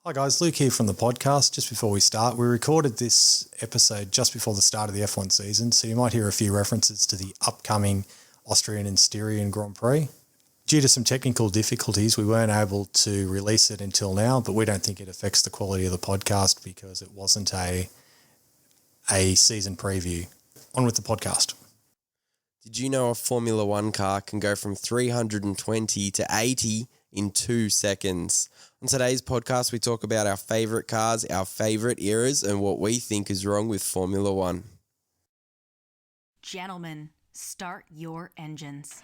Hi guys, Luke here from the podcast. Just before we start, we recorded this episode just before the start of the F1 season, so you might hear a few references to the upcoming Austrian and Styrian Grand Prix. Due to some technical difficulties, we weren't able to release it until now, but we don't think it affects the quality of the podcast because it wasn't a season preview. On with the podcast. Did you know a Formula One car can go from 320 to 80 in 2 seconds? On today's podcast, we talk about our favourite cars, our favourite eras, and what we think is wrong with Formula One. Gentlemen, start your engines.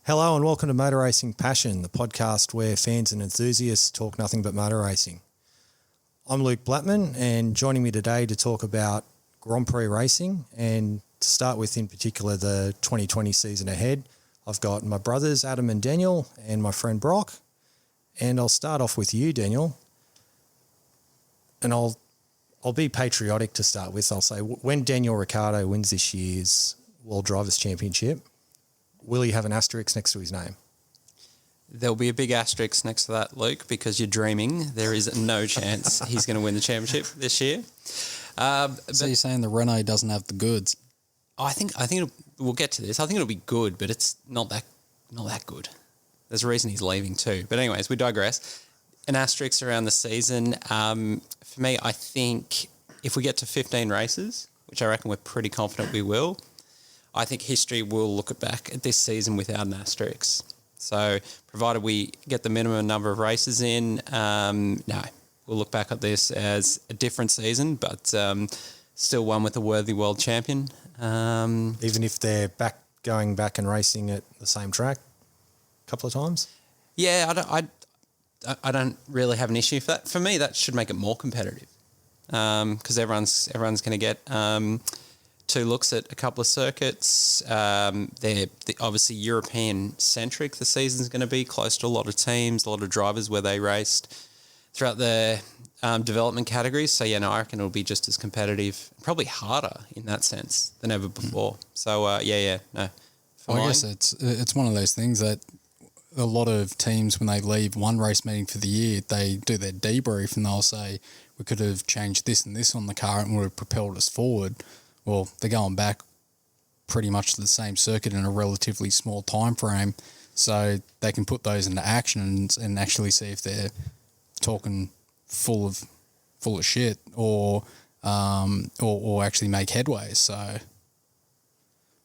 Hello and welcome to Motor Racing Passion, the podcast where fans and enthusiasts talk nothing but motor racing. I'm Luke Blattman, and joining me today to talk about Grand Prix racing and to start with in particular the 2020 season ahead, I've got my brothers Adam and Daniel and my friend Brock. And I'll start off with you, Daniel. And I'll be patriotic to start with. I'll say when Daniel Ricciardo wins this year's World Drivers' Championship, will he have an asterisk next to his name? There'll be a big asterisk next to that, Luke, because you're dreaming. There is no chance he's going to win the championship this year. So you're saying the Renault doesn't have the goods? I think we'll get to this. I think it'll be good, but it's not that good. There's a reason he's leaving too. But anyways, we digress. An asterisk around the season. For me, I think if we get to 15 races, which I reckon we're pretty confident we will, I think history will look back at this season without an asterisk. So provided we get the minimum number of races in, we'll look back at this as a different season, but still one with a worthy world champion. Even if they're going back and racing at the same track a couple of times? Yeah, I don't really have an issue with that. For me, that should make it more competitive because everyone's going to get two looks at a couple of circuits. They're obviously European-centric. The season's going to be close to a lot of teams, a lot of drivers where they raced throughout the development categories. So, I reckon it'll be just as competitive, probably harder in that sense than ever before. So, no. I guess it's one of those things that a lot of teams, when they leave one race meeting for the year, they do their debrief and they'll say, we could have changed this and this on the car and would have propelled us forward. Well, they're going back pretty much to the same circuit in a relatively small time frame, so they can put those into action and actually see if they're talking full of shit or actually make headway. So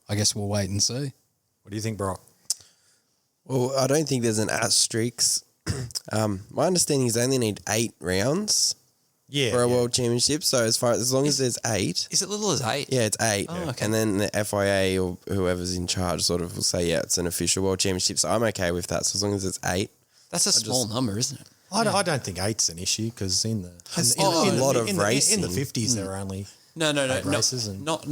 I guess we'll wait and see. What do you think, Brock? Well, I don't think there's an asterisk. My understanding is they only need 8 rounds for a world championship. So as long as there's 8. Is it little as 8? Yeah, it's 8. Oh, okay. And then the FIA or whoever's in charge sort of will say, yeah, it's an official world championship. So I'm okay with that. So as long as it's 8. That's a small number, isn't it? I don't think 8's an issue because in the 50s there were only eight races. Not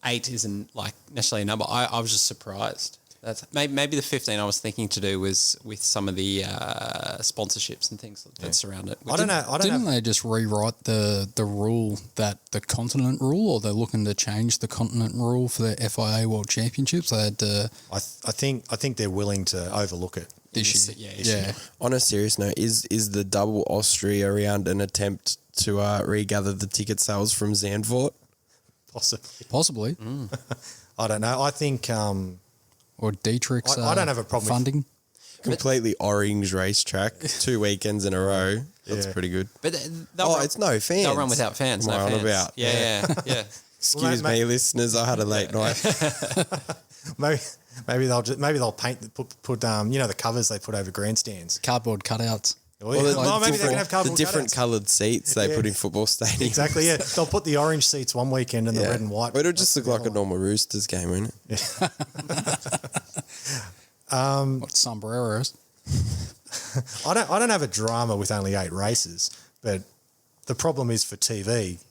8 isn't like necessarily a number. I was just surprised. That's maybe the 15 I was thinking to do was with some of the sponsorships and things that surround it. Didn't they just rewrite the rule, that the continent rule, or they're looking to change the continent rule for the FIA World Championships? They had to. I think they're willing to overlook it this year. Yeah. On a serious note, is the double Austria round an attempt to regather the ticket sales from Zandvoort? Possibly. I don't know. I think. Or Dietrich's I don't have a problem funding. Completely orange racetrack, 2 weekends in a row. That's pretty good. But it's no fans. They'll run without fans. What am I no on fans. about? Yeah. Excuse me, listeners. I had a late night. Maybe they'll paint put the covers they put over grandstands. Cardboard cutouts. Well, maybe they can have cardboard the different cutouts. coloured seats they put in football stadiums. Exactly, yeah. They'll put the orange seats one weekend and the red and white. But it'll just look like a normal Roosters game, won't it? What, sombreros? I don't have a drama with only 8 races, but the problem is for TV,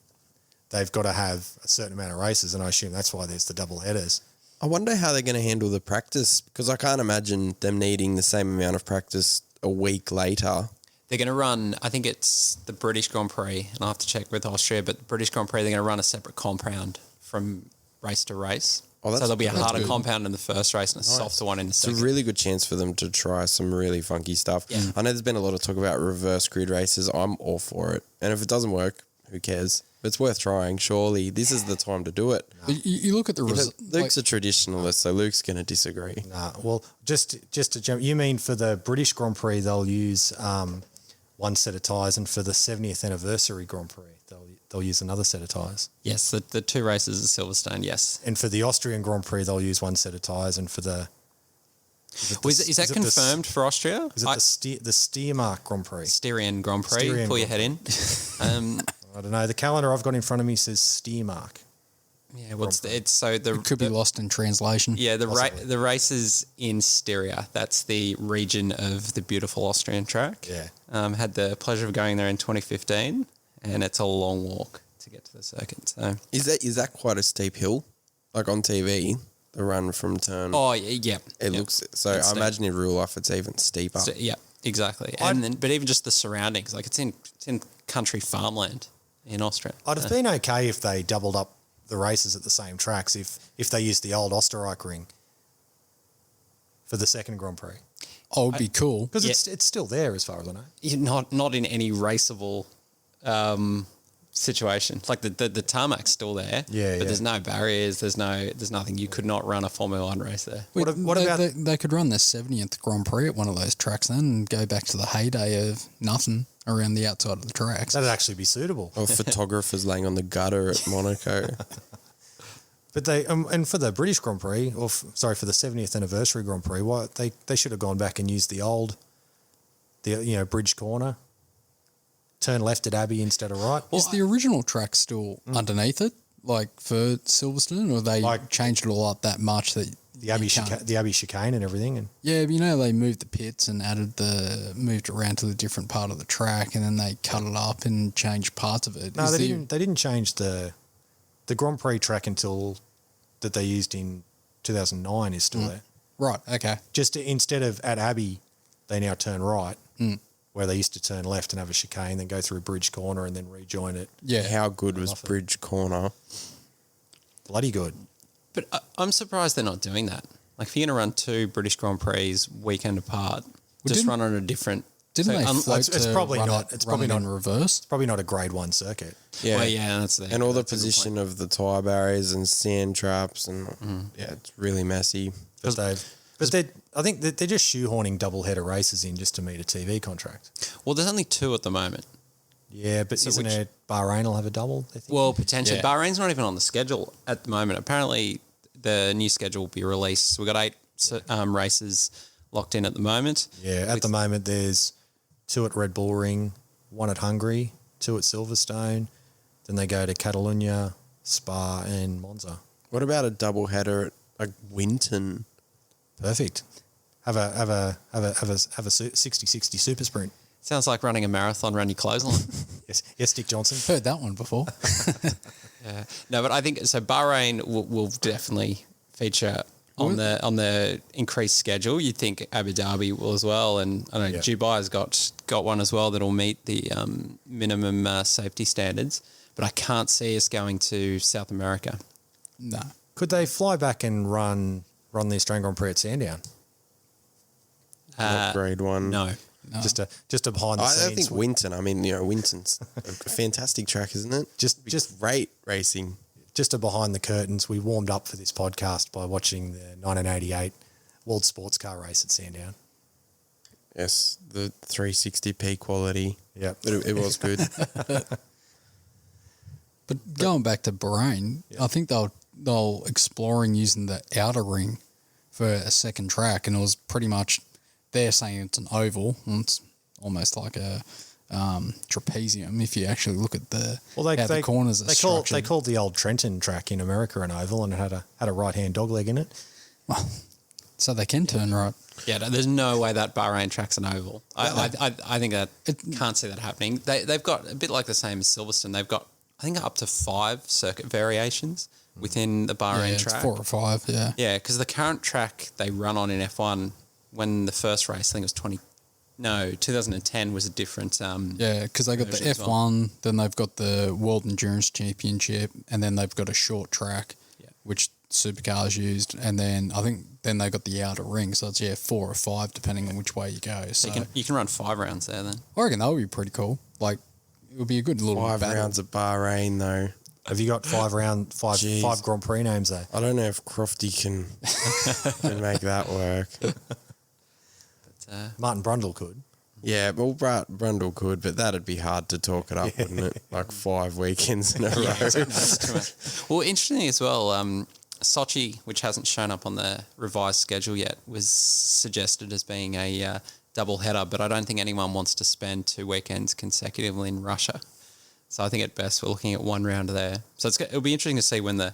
they've got to have a certain amount of races, and I assume that's why there's the double headers. I wonder how they're going to handle the practice, because I can't imagine them needing the same amount of practice a week later. They're going to run, I think it's the British Grand Prix, and I'll have to check with Austria, but the British Grand Prix, they're going to run a separate compound from race to race. Oh, so there'll be a harder good. compound in the first race and a softer one in the It's second. a really good chance for them to try some really funky stuff. Yeah. I know there's been a lot of talk about reverse grid races. I'm all for it. And if it doesn't work, who cares? But it's worth trying. Surely this is the time to do it. You look at the But result. Luke's a traditionalist, so Luke's going to disagree. Nah, well, just to jump, you mean for the British Grand Prix they'll use one set of tyres, and for the 70th anniversary Grand Prix they'll use another set of tyres. Yes, the 2 races at Silverstone, yes. And for the Austrian Grand Prix they'll use one set of tyres, and for the Is that confirmed for Austria? Is it the Steiermark Grand Prix? Styrian Grand Prix, Styrian pull your Grand head in. I don't know. The calendar I've got in front of me says Steiermark. Yeah, well, it's so the It could be lost in translation. Yeah, Possibly. the race is in Styria. That's the region of the beautiful Austrian track. Yeah. Had the pleasure of going there in 2015, and it's a long walk to get to the circuit. So, Is that quite a steep hill? Like on TV, the run from turn. oh yeah, It yeah. looks so. It's I steep. imagine in real life it's even steeper. So, yeah, exactly. And then, but even just the surroundings, like it's in country farmland in Austria. I'd have been okay if they doubled up the races at the same tracks, if they used the old Oestereichring for the second Grand Prix. Oh, it'd be cool. Because Yeah. it's still there as far as I know. Not in any raceable situation. Like the tarmac's still there. Yeah, but yeah. there's no barriers. There's nothing. You could not run a Formula One race there. What about- they could run the 70th Grand Prix at one of those tracks then and go back to the heyday of nothing around the outside of the tracks. That'd actually be suitable. Or photographers laying on the gutter at Monaco. But they and for the British Grand Prix, for the 70th anniversary Grand Prix, they should have gone back and used the bridge corner, turn left at Abbey instead of right. Is the original track still underneath it, like for Silverstone, or they Like- changed it all up that much that The Abbey you can't- the Abbey chicane and everything, and Yeah, but they moved the pits and moved it around to the different part of the track, and then they cut it up and changed parts of it. no, Is they the- didn't. They didn't change the Grand Prix track until that they used in 2009 is still there. Right. Okay. Just instead of at Abbey, they now turn right, where they used to turn left and have a chicane, then go through Bridge Corner and then rejoin it. Yeah. How good was Bridge Corner? Bloody good. But I'm surprised they're not doing that. Like if you're going to run 2 British Grand Prix weekend apart, just didn't- run on a different. Didn't they float it's to probably run not- it- it's run probably it in not- reverse? It's probably not a Grade 1 circuit. Yeah. Well, yeah, that's the And all the that's a good position point. of the tyre barriers and sand traps and it's really messy. But I think that they're just shoehorning double-header races in just to meet a TV contract. Well, there's only 2 at the moment. Yeah, but isn't which- it Bahrain will have a double? They think? Well, potentially. Yeah. Bahrain's not even on the schedule at the moment. Apparently, the new schedule will be released. So we've got 8 races locked in at the moment. yeah, at the moment there's 2 at Red Bull Ring, 1 at Hungary, 2 at Silverstone. Then they go to Catalonia, Spa, and Monza. What about a double header at like Winton? Perfect. Have a 60-60 super sprint. Sounds like running a marathon, run your clothesline. Yes, Dick Johnson. Heard that one before. Yeah. No, but I think so. Bahrain will definitely feature on the increased schedule. You'd think Abu Dhabi will as well, and I know Yeah. Dubai's got one as well that'll meet the minimum safety standards. But I can't see us going to South America. No. Could they fly back and run the Australian Grand Prix at Sandown? Not Grade 1. No. Just a behind the I scenes. think Winton. I mean, Winton's a fantastic track, isn't it? Just Great racing. just a behind the curtains. We warmed up for this podcast by watching the 1988 World Sports Car Race at Sandown. Yes, the 360p quality. Yep. It was good. But going back to Bahrain, I think they'll exploring using the outer ring for a second track, and it was pretty much they're saying it's an oval, and it's almost like a trapezium if you actually look at the the corners are structured. They called the old Trenton track in America an oval, and it had a right hand dogleg in it. Well, So they can turn right. Yeah, there's no way that Bahrain track's an oval. I think that can't see that happening. They've got a bit like the same as Silverstone. They've got, I think, up to 5 circuit variations within the Bahrain It's track. 4 or 5, yeah. Yeah, because the current track they run on in F1, when the first race, I think it was 2010 was a different. Yeah, because they got the version as F1, well. then they've got the World Endurance Championship, and then they've got a short track, which supercars used, and then I think then they got the outer ring, so it's 4 or 5 depending on which way you go. So You can run 5 rounds there then. I reckon that would be pretty cool. Like it would be a good little 5 battle. rounds at Bahrain, though. Have you got 5 Jeez. 5 Grand Prix names though? I don't know if Crofty can make that work. Martin Brundle could. Yeah, well, Brundle could, but that'd be hard to talk it up, wouldn't it? Like 5 weekends in a row. That's too much. Well, interesting as well, Sochi, which hasn't shown up on the revised schedule yet, was suggested as being a double header, but I don't think anyone wants to spend 2 weekends consecutively in Russia. So I think at best we're looking at 1 round there. So it'll be interesting to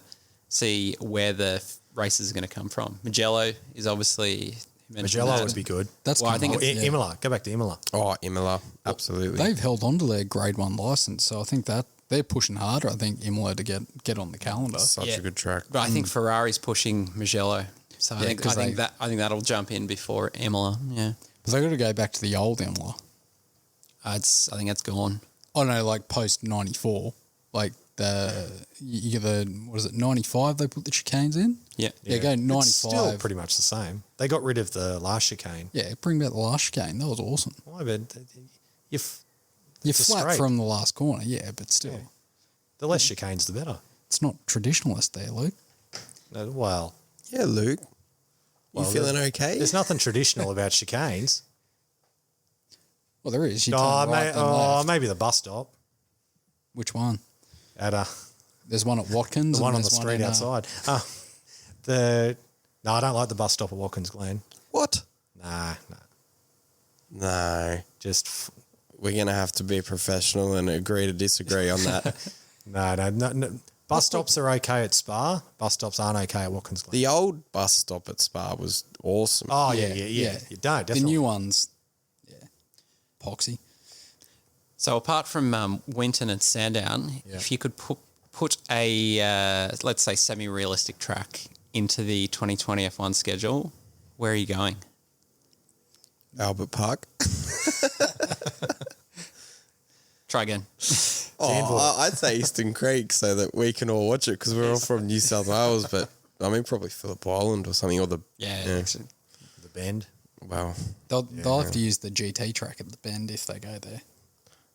see where the races are going to come from. Mugello is obviously... Mugello would be good. That's Well, I think Imola. Go back to Imola. Oh, Imola, absolutely. They've held on to their Grade 1 license, so I think that they're pushing harder. I think Imola to get on the calendar. Such a good track. But I think Ferrari's pushing Mugello. So I think 'cause I think that'll jump in before Imola. Yeah. But they got to go back to the old Imola. I think that's gone. Oh no, like post 94, like you get the 95 they put the chicanes in. Yeah. Yeah, go 95. It's still pretty much the same. They got rid of the last chicane. Yeah, bring back the last chicane. That was awesome. Why? But You're it's a flat straight. from the last corner, yeah, but still, the less chicanes, the better. it's not traditionalist there, Luke. Well, Yeah, Luke. You Well, feeling okay? there's nothing traditional about chicanes. Well, there is. You turn right, then left. Maybe the bus stop Which one? at There's one at Watkins. the one and on the there's street in, outside. No, I don't like the bus stop at Watkins Glen. What? Nah. No. Just We're going to have to be professional and agree to disagree on that. no. Bus stops are okay at Spa. Bus stops aren't okay at Watkins Glen. The old bus stop at Spa was awesome. Oh yeah. yeah. You don't The definitely. new ones, poxy. So apart from Winton and Sandown, if you could put a let's say semi-realistic track into the 2020 F1 schedule, where are you going? Albert Park. Try again. I'd say Eastern Creek so that we can all watch it because we're all from New South Wales, but I mean probably Phillip Island or something, or the the Bend. Wow. They'll have to use the GT track at the Bend if they go there.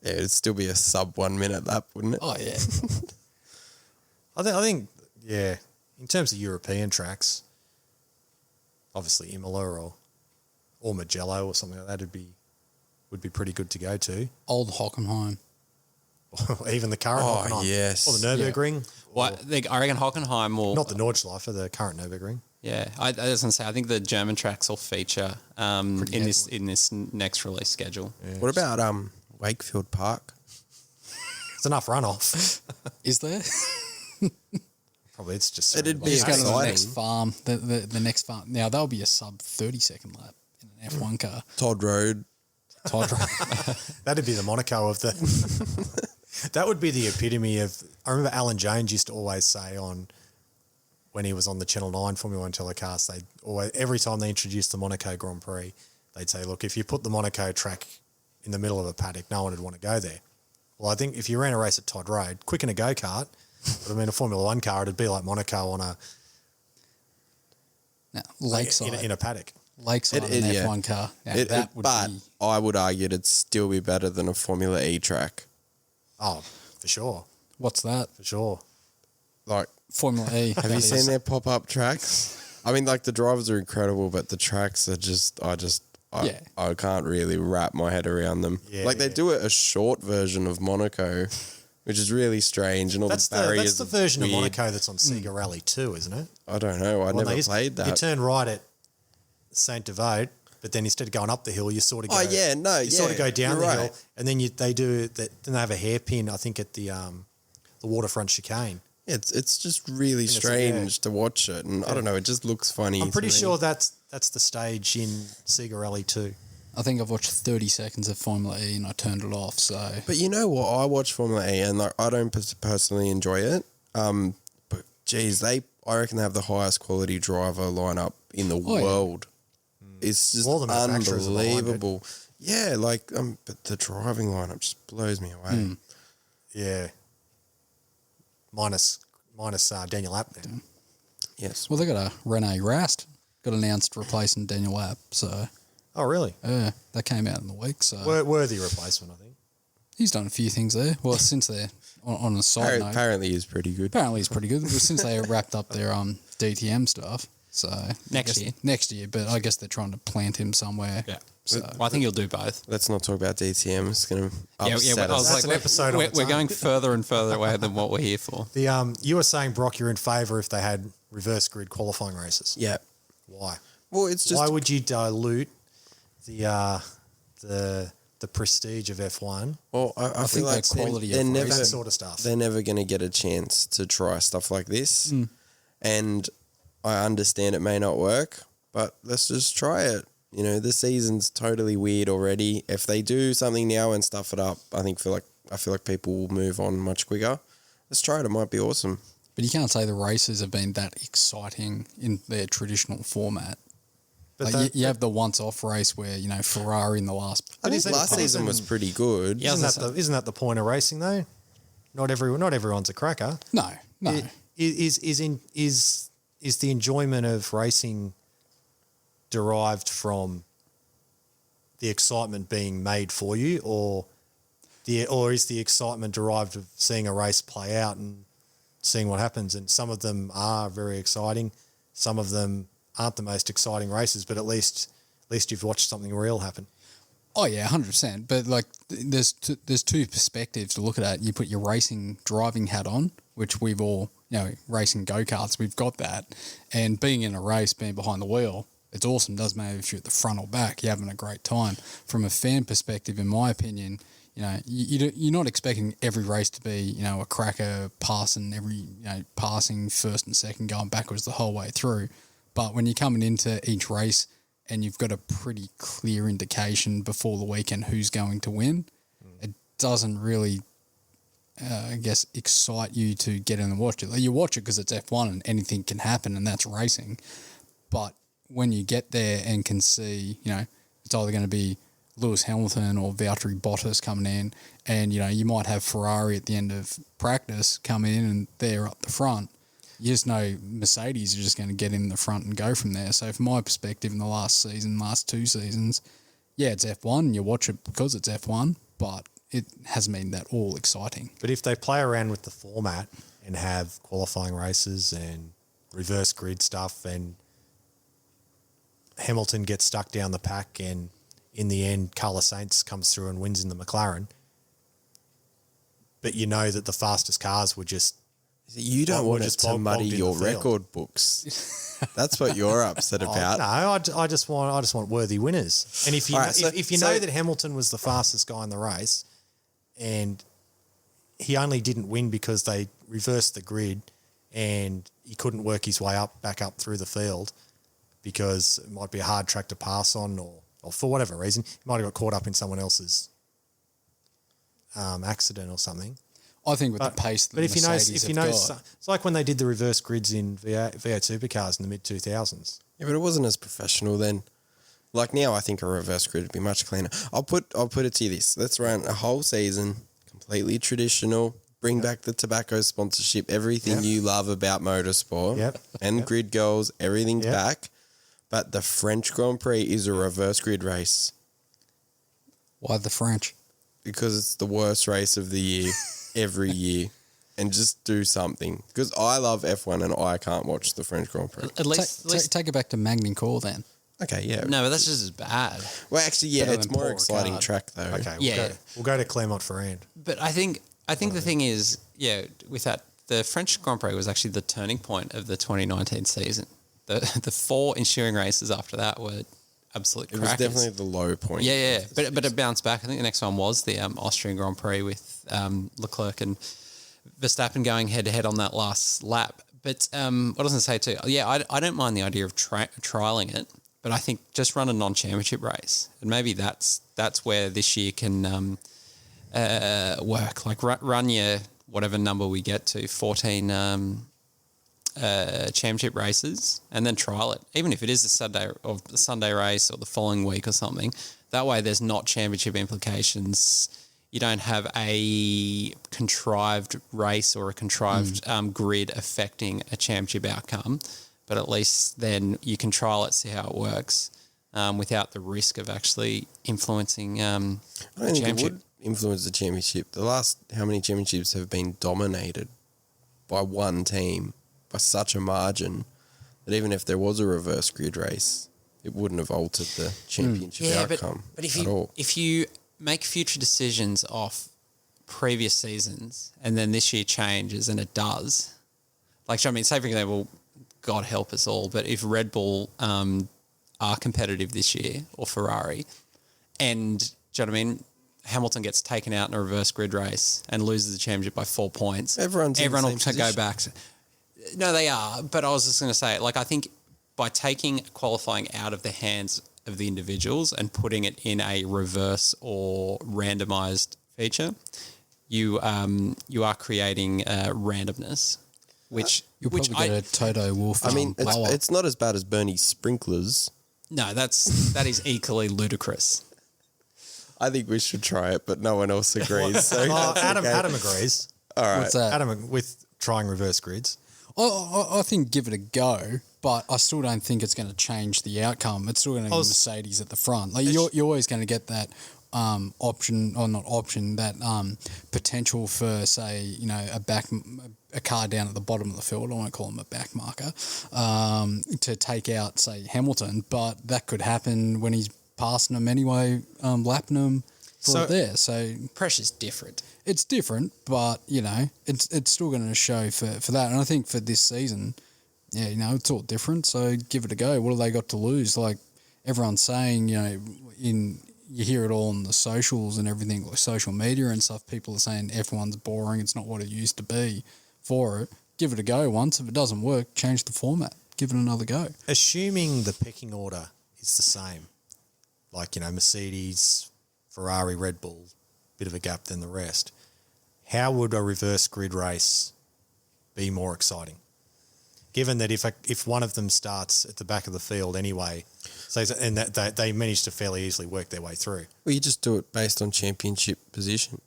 Yeah, it'd still be a sub 1 minute lap, wouldn't it? Oh yeah. I think in terms of European tracks, obviously Imola or Mugello or something like that would be pretty good to go to. Old Hockenheim. Even the current Hockenheim. yes. Or the Nürburgring. Well, I reckon Hockenheim will... Not the Nordschleife, the current Nürburgring. Yeah, I was going to say, I think the German tracks will feature in this next release schedule. Yeah. What about Wakefield Park? It's enough runoff. Is there? Probably it's just... It'd be Just go to the exciting. next farm. The next farm. Now that'll be a sub 30-second lap in an F1 car. Todd Road. That'd be the Monaco of the... That would be the epitome of... I remember Alan Jones used to always say when he was on the Channel 9 Formula 1 telecast, every time they introduced the Monaco Grand Prix, they'd say, look, if you put the Monaco track in the middle of a paddock, no one would want to go there. Well, I think if you ran a race at Todd Road, quick in a go-kart, but I mean a Formula 1 car, it'd be like Monaco on a... Now, Lakeside. In a paddock. Lakeside in an F1 car. Now, that would but be... I would argue it'd still be better than a Formula E track. Oh, for sure. What's that? For sure. Like, Formula E. have you seen their pop-up tracks? I mean, like the drivers are incredible, but the tracks are I can't really wrap my head around them. Yeah, like they do a short version of Monaco, which is really strange, and all That's the barriers. the version weird. of Monaco that's on Sega Rally 2, isn't it? I don't know. I never played that. You turn right at Saint Devote, but then instead of going up the hill, you sort of go. You sort of go down the hill, and then they have a hairpin. I think at the waterfront chicane, It's just really strange to watch it, and I don't know, it just looks funny. I'm pretty to me. sure that's the stage in Cigarelli too. I think I've watched 30 seconds of Formula E and I turned it off. So, But you know what? I watch Formula E and I don't personally enjoy it. But geez, I reckon they have the highest quality driver lineup in the world. It's just All the manufacturers are behind it. unbelievable. Yeah, like but the driving lineup just blows me away. Yeah. Minus Daniel Abt there. Yes. well, they got a Rene Rast got announced replacing Daniel Abt. So, Oh, really? that came out in the week. So, Worthy replacement, I think. he's done a few things there. Well, since they're on a side note, Apparently, he's pretty good. apparently he's pretty good. Well, since they wrapped up their DTM stuff. So Next year. Next year, but I guess they're trying to plant him somewhere. Yeah. So Well, I think he'll do both. Let's not talk about DTM. It's going to upset I us. was That's like, an episode on we're its own. going further and further away than what we're here for. The you were saying, Brock, you're in favour if they had reverse grid qualifying races. Yeah. Why? Well, it's just Why would you dilute the prestige of F1? Well, I I feel think like that quality they're of never that sort of stuff. They're never going to get a chance to try stuff like this, and I understand it may not work, but let's just try it. You know, the season's totally weird already. If they do something now and stuff it up, I feel like people will move on much quicker. Let's try it. It might be awesome. But you can't say the races have been that exciting in their traditional format. But Like you have the once-off race where, Ferrari in the last... I think isn't- last season isn't- was pretty good. Yeah. isn't that the point of racing though? Not everyone's a cracker. No. Is the enjoyment of racing derived from the excitement being made for you, or is the excitement derived of seeing a race play out and seeing what happens? And some of them are very exciting, some of them aren't the most exciting races, but at least you've watched something real happen. Oh, yeah, 100%. But, there's two perspectives to look at it. You put your racing driving hat on, which we've all, racing go-karts, we've got that. And being in a race, being behind the wheel, it's awesome. Doesn't matter if you're at the front or back, you're having a great time. From a fan perspective, in my opinion, you're not expecting every race to be, a cracker passing passing first and second, going backwards the whole way through. But when you're coming into each race and you've got a pretty clear indication before the weekend who's going to win, it doesn't really, excite you to get in and watch it. You watch it because it's F1 and anything can happen, and that's racing. But when you get there and can see, it's either going to be Lewis Hamilton or Valtteri Bottas coming in, and, you might have Ferrari at the end of practice come in and they're up the front. You just know Mercedes are just going to get in the front and go from there. So from my perspective, in the last two seasons, yeah, it's F1. And you watch it because it's F1, but it hasn't been that all exciting. But if they play around with the format and have qualifying races and reverse grid stuff, and Hamilton gets stuck down the pack, and in the end, Carlos Sainz comes through and wins in the McLaren, but you know that the fastest cars were just... You don't want it just to bogged muddy in the your field. record books. That's what you're upset about. No, I just want worthy winners. And if you All right, if you know that Hamilton was the fastest guy in the race, and he only didn't win because they reversed the grid, and he couldn't work his way back up through the field because it might be a hard track to pass on, or for whatever reason, he might have got caught up in someone else's accident or something. I think with the pace that Mercedes have got, it's like when they did the reverse grids in V8 supercars in the mid 2000s. Yeah, but it wasn't as professional then. Like now, I think a reverse grid would be much cleaner. I'll put it to you this: let's run a whole season completely traditional. Bring back the tobacco sponsorship, everything you love about motorsport, and grid goals, everything's back. But the French Grand Prix is a reverse grid race why the French? because it's the worst race of the year every year. And just do something, because I love F1 and I can't watch the French Grand Prix. At least Take it back to Magny-Cours then. Okay, yeah. no, but that's just as bad. Well, actually, yeah, Better it's than more Paul exciting Ricard. track though. Okay, Yeah. we'll go to Clermont-Ferrand. But I think the thing is, with that, the French Grand Prix was actually the turning point of the 2019 season. The four ensuing races after that were absolute It was crackers. definitely the low point. Yeah. But it bounced back. I think the next one was the Austrian Grand Prix with Leclerc and Verstappen going head-to-head on that last lap. But what I was going to say too, I don't mind the idea of trialling it, but I think just run a non-championship race. And maybe that's where this year can work. Like run your whatever number we get to, 14 championship races, and then trial it. Even if it is the Sunday race or the following week or something, that way there's not championship implications. You don't have a contrived race or a contrived grid affecting a championship outcome, but at least then you can trial it, see how it works, without the risk of actually influencing I don't think it would influence the championship. The last, how many championships have been dominated by one team by such a margin that even if there was a reverse grid race, it wouldn't have altered the championship outcome but at all. If you make future decisions off previous seasons and then this year changes and it does, like, I mean, say for example, God help us all, but if Red Bull are competitive this year or Ferrari, and do you know what I mean? Hamilton gets taken out in a reverse grid race and loses the championship by 4 points. Everyone will go back. No, they are. But I was just going to say, like, I think by taking qualifying out of the hands of the individuals and putting it in a reverse or randomized feature, you are creating randomness, which You'll probably get a Toto Wolff. I mean, it's not as bad as Bernie's sprinklers. No, that is equally ludicrous. I think we should try it, but no one else agrees. So Adam agrees. All right. What's that? Adam with trying reverse grids. I think give it a go, but I still don't think it's going to change the outcome. It's still going to be Mercedes at the front. Like you're always going to get that potential for, say, a car down at the bottom of the field. I won't call him a back marker, to take out, say, Hamilton, but that could happen when he's passing them anyway, lapping them there. So Pressure's different. It's different, but it's still going to show for that. And I think for this season, it's all different. So give it a go. What have they got to lose? Like everyone's saying, you hear it all on the socials and everything, like social media and stuff. People are saying F1's boring. It's not what it used to be for it. Give it a go once. If it doesn't work, change the format. Give it another go. Assuming the pecking order is the same, like, Mercedes, Ferrari, Red Bull, bit of a gap than the rest, how would a reverse grid race be more exciting? Given that if one of them starts at the back of the field anyway, and that they manage to fairly easily work their way through. Well, you just do it based on championship position.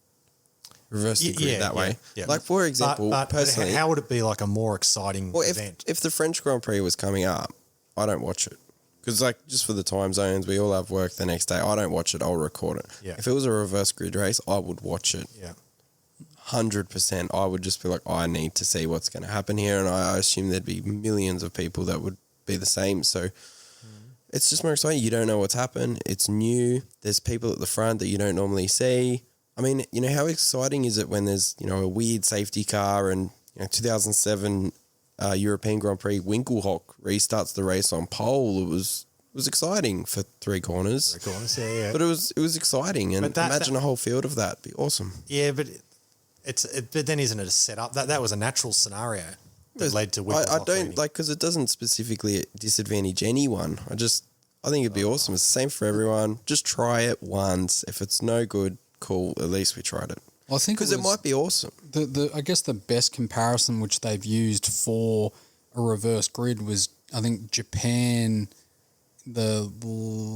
Reverse the grid that way. Yeah. Like, for example, personally, how would it be like a more exciting event? If the French Grand Prix was coming up, I don't watch it. Because, just for the time zones, we all have work the next day. I don't watch it. I'll record it. Yeah. If it was a reverse grid race, I would watch it. Yeah. 100%. I would just be like, I need to see what's going to happen here. And I assume there'd be millions of people that would be the same. So it's just more exciting. You don't know what's happened. It's new. There's people at the front that you don't normally see. I mean, how exciting is it when there's, a weird safety car and 2007 European Grand Prix, Winkelhock restarts the race on pole. It was exciting for three corners. Yeah. But it was exciting, and imagine a whole field of that. It'd be awesome. Yeah, but but then isn't it a setup? That was a natural scenario that led to Winkelhock. I don't because it doesn't specifically disadvantage anyone. I think it'd be awesome. It's the same for everyone. Just try it once. If it's no good, cool. At least we tried it. I think because it might be awesome. I guess the best comparison which they've used for a reverse grid was, I think, Japan, the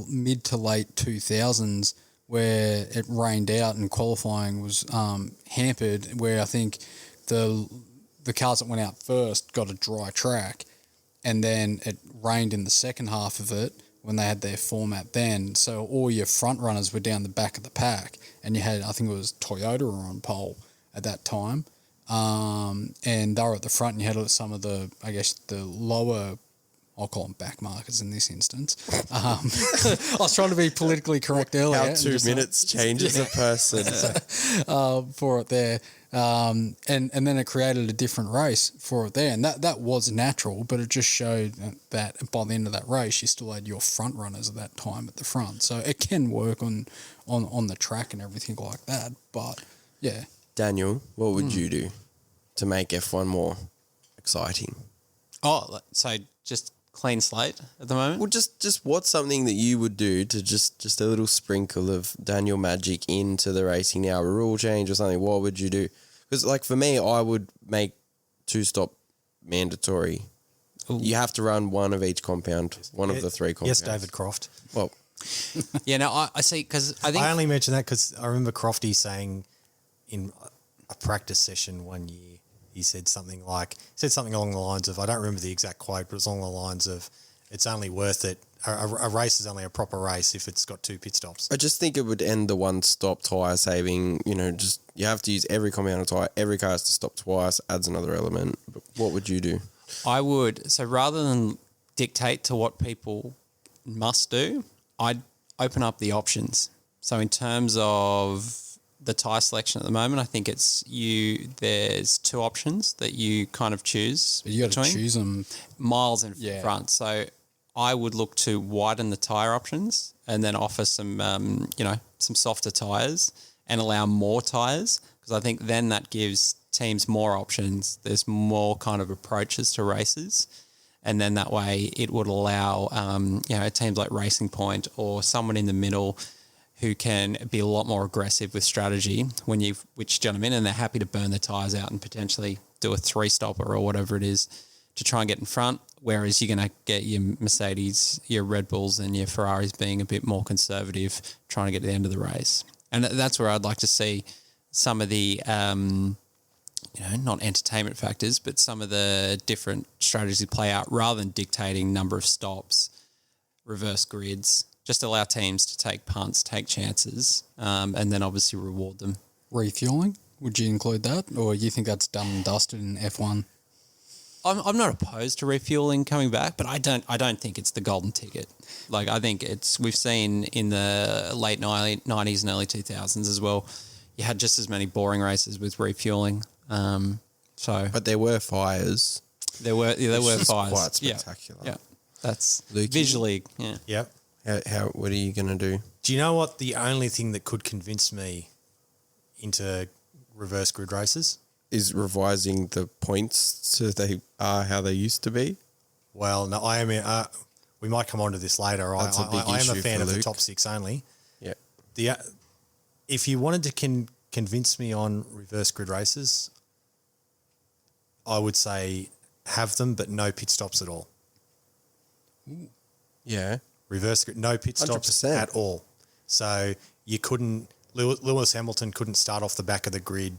mid to late 2000s, where it rained out and qualifying was hampered, where I think the cars that went out first got a dry track, and then it rained in the second half of it when they had their format then. So all your front runners were down the back of the pack, and you had, I think it was Toyota were on pole at that time, and they were at the front, and you had some of the, I guess, the lower, I'll call them back markers in this instance. I was trying to be politically correct earlier. How 2 minutes changes a person. For it there. And then it created a different race for it there. And that was natural, but it just showed that by the end of that race, you still had your front runners at that time at the front. So it can work on the track and everything like that. But, yeah. Daniel, what would you do? to make F1 more exciting? Oh, so just clean slate at the moment? Well, just what's something that you would do to just a little sprinkle of Daniel magic into the racing now, a rule change or something? What would you do? Because like for me, I would make 2-stop mandatory. Ooh. You have to run one of each compound, one of the 3 compounds. Yes, David Croft. Well, yeah, no, I see, because I think... I only mention that because I remember Crofty saying in a practice session one year, he said something along the lines of, I don't remember the exact quote, but it's along the lines of, it's only worth it. A race is only a proper race if it's got 2 pit stops. I just think it would end the one-stop tyre saving. Just you have to use every compound of tyre. Every car has to stop twice, adds another element. But what would you do? I would, so rather than dictate to what people must do, I'd open up the options. So in terms of the tyre selection at the moment, I think there's 2 options that you kind of choose. But you got to choose them. Miles in front. So I would look to widen the tyre options and then offer some softer tyres and allow more tyres, because I think then that gives teams more options. There's more kind of approaches to races. And then that way it would allow, teams like Racing Point or someone in the middle who can be a lot more aggressive with strategy when you've switched them in, and they're happy to burn their tyres out and potentially do a 3-stopper or whatever it is to try and get in front. Whereas you're going to get your Mercedes, your Red Bulls and your Ferraris being a bit more conservative, trying to get to the end of the race. And that's where I'd like to see some of the... not entertainment factors, but some of the different strategies play out rather than dictating number of stops, reverse grids. Just allow teams to take punts, take chances, and then obviously reward them. Refueling, would you include that, or you think that's done and dusted in F1? I'm not opposed to refueling coming back, but I don't think it's the golden ticket. Like, I think we've seen in the late 90s and early 2000s as well, you had just as many boring races with refueling. But there were fires. There were fires. Quite spectacular. Yeah. That's Lukey? Visually, yeah. Yep. What are you going to do? Do you know what the only thing that could convince me into reverse grid races is? Revising the points so they are how they used to be? Well, no, I am. We might come on to this later. That's a big I am a issue fan for of the Luke. top 6 only. Yeah. If you wanted to convince me on reverse grid races, I would say have them, but no pit stops at all. Yeah. Reverse grid, no pit stops 100%. at all. So you couldn't. Lewis Hamilton couldn't start off the back of the grid,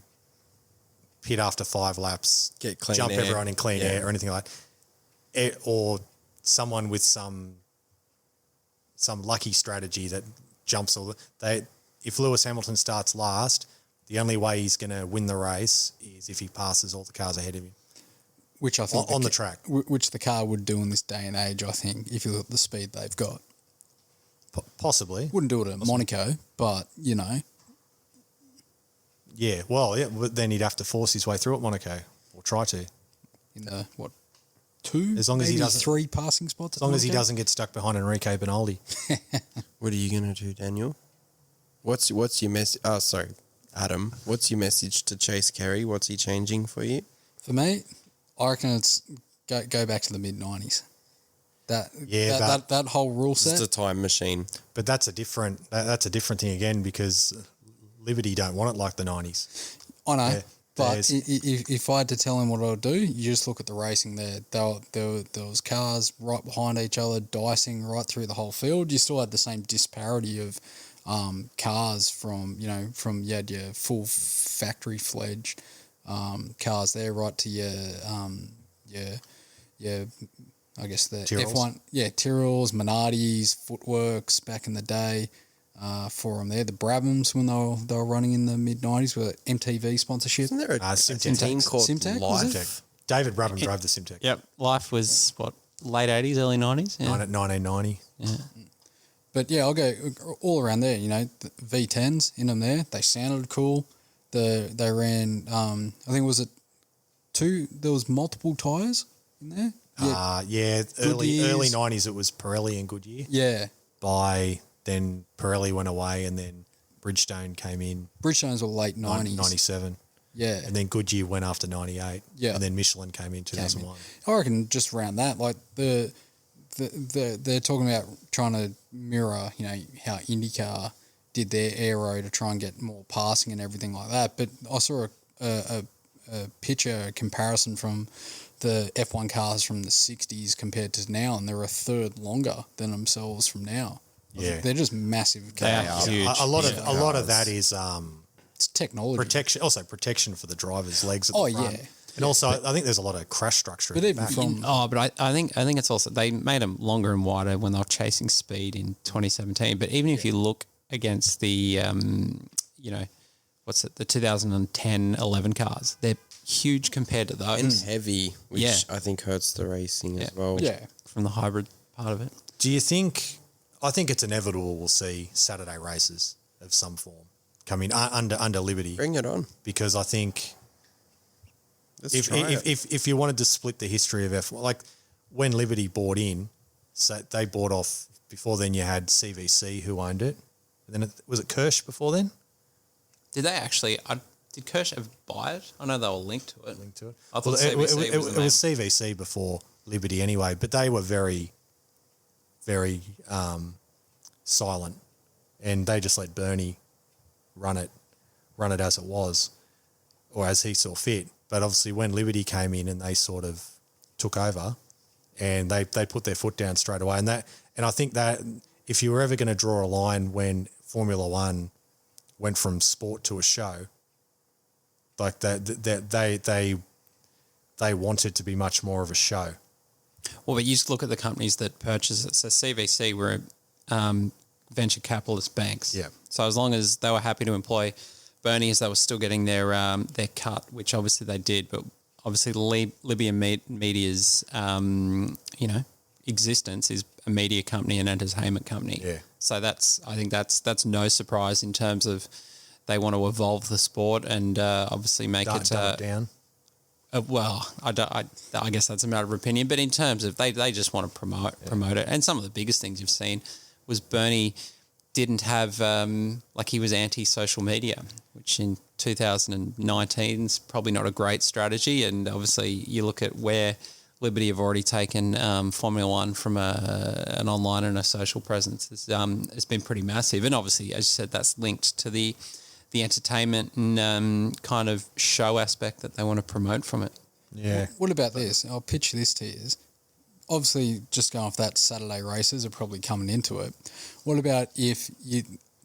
pit after 5 laps, Get clean jump air. everyone in clean air or anything like that. Or someone with some lucky strategy that jumps all. If Lewis Hamilton starts last, the only way he's going to win the race is if he passes all the cars ahead of him. Which I think on the track. Which the car would do in this day and age, I think, if you look at the speed they've got. Possibly. Wouldn't do it at Monaco, but, Yeah, well, yeah, but then he'd have to force his way through at Monaco, or try to. In the, 2, as long as he maybe doesn't, 3 passing spots? As long as he doesn't get stuck behind Enrique Benaldi. What are you going to do, Daniel? What's your message? Oh, sorry, Adam. What's your message to Chase Carey? What's he changing for you? For me, I reckon it's go back to the mid-90s. That whole rule set. It's a time machine. But that's a different thing again, because Liberty don't want it like the 90s. I know, but if I had to tell him what I'd do, you just look at the racing there. There was cars right behind each other, dicing right through the whole field. You still had the same disparity of cars from you had your full factory fledged cars there right to your I guess the Tyrrells. F1 Tyrrells, Minardi's, Footworks back in the day for them there. The Brabhams when they were running in the mid-90s were MTV sponsorship. Isn't there a Simtech. team called Simtech, was it? Life? David Brabham drove the Simtech. Yep. Life was, late 80s, early 90s? Yeah. 1990. Yeah. But yeah, I'll go all around there. The V10s in them there. They sounded cool. They ran. I think was it 2. There was multiple tyres in there. Early Goodyears. 90s it was Pirelli and Goodyear. Yeah. Then Pirelli went away and then Bridgestone came in. Bridgestones were late 90s. 97. Yeah. And then Goodyear went after 98. Yeah. And then Michelin came in 2001. I reckon just around that, like they're talking about trying to mirror, you know, how IndyCar did their aero to try and get more passing and everything like that. But I saw a picture, a comparison from the F1 cars from the 60s compared to now, and they're a third longer than themselves from now. Yeah. They're just massive They cars. are huge. A lot of that is It's technology. protection for the driver's legs at the Oh, front. yeah. And also, I think there's a lot of crash structure. But in the even back. from But I think it's also they made them longer and wider when they were chasing speed in 2017. But even if you look against the the 2010 11 cars, they're huge compared to And those. heavy, which Yeah. I think hurts the racing as well. yeah, From the hybrid part of it. Do you think? I think it's inevitable we'll see Saturday races of some form coming under Liberty, Bring it on. because I think Let's if try it. if you wanted to split the history of F1, like when Liberty bought in, so they bought off. Before then, you had CVC who owned it. And then was it Kirsch before then? Did they actually? Did Kirsch ever buy it? I know they were linked to it. Linked to it. I thought Well, CVC it was the was CVC before Liberty anyway, but they were very, very silent, and they just let Bernie run it as it was, or as he saw fit. But obviously, when Liberty came in and they sort of took over, and they put their foot down straight away, and I think that if you were ever going to draw a line when Formula One went from sport to a show, like they wanted to be much more of a show. Well, but you just look at the companies that purchased it. So CVC were venture capitalist banks. Yeah. So as long as they were happy to employ Bernie, as they were still getting their cut, which obviously they did, but obviously Libya Media's existence is a media company and entertainment company. Yeah. So I think that's no surprise in terms of they want to evolve the sport and obviously make Dumb it it down. well, I guess that's a matter of opinion, but in terms of they just want to promote it. And some of the biggest things you've seen was Bernie didn't have he was anti-social media, which in 2019 is probably not a great strategy. And obviously you look at where Liberty have already taken Formula One from an online and a social presence. It's been pretty massive, and obviously, as you said, that's linked to the entertainment and kind of show aspect that they want to promote from it. Yeah. What about this? I'll pitch this to you. Obviously, just going off that, Saturday races are probably coming into it. What about if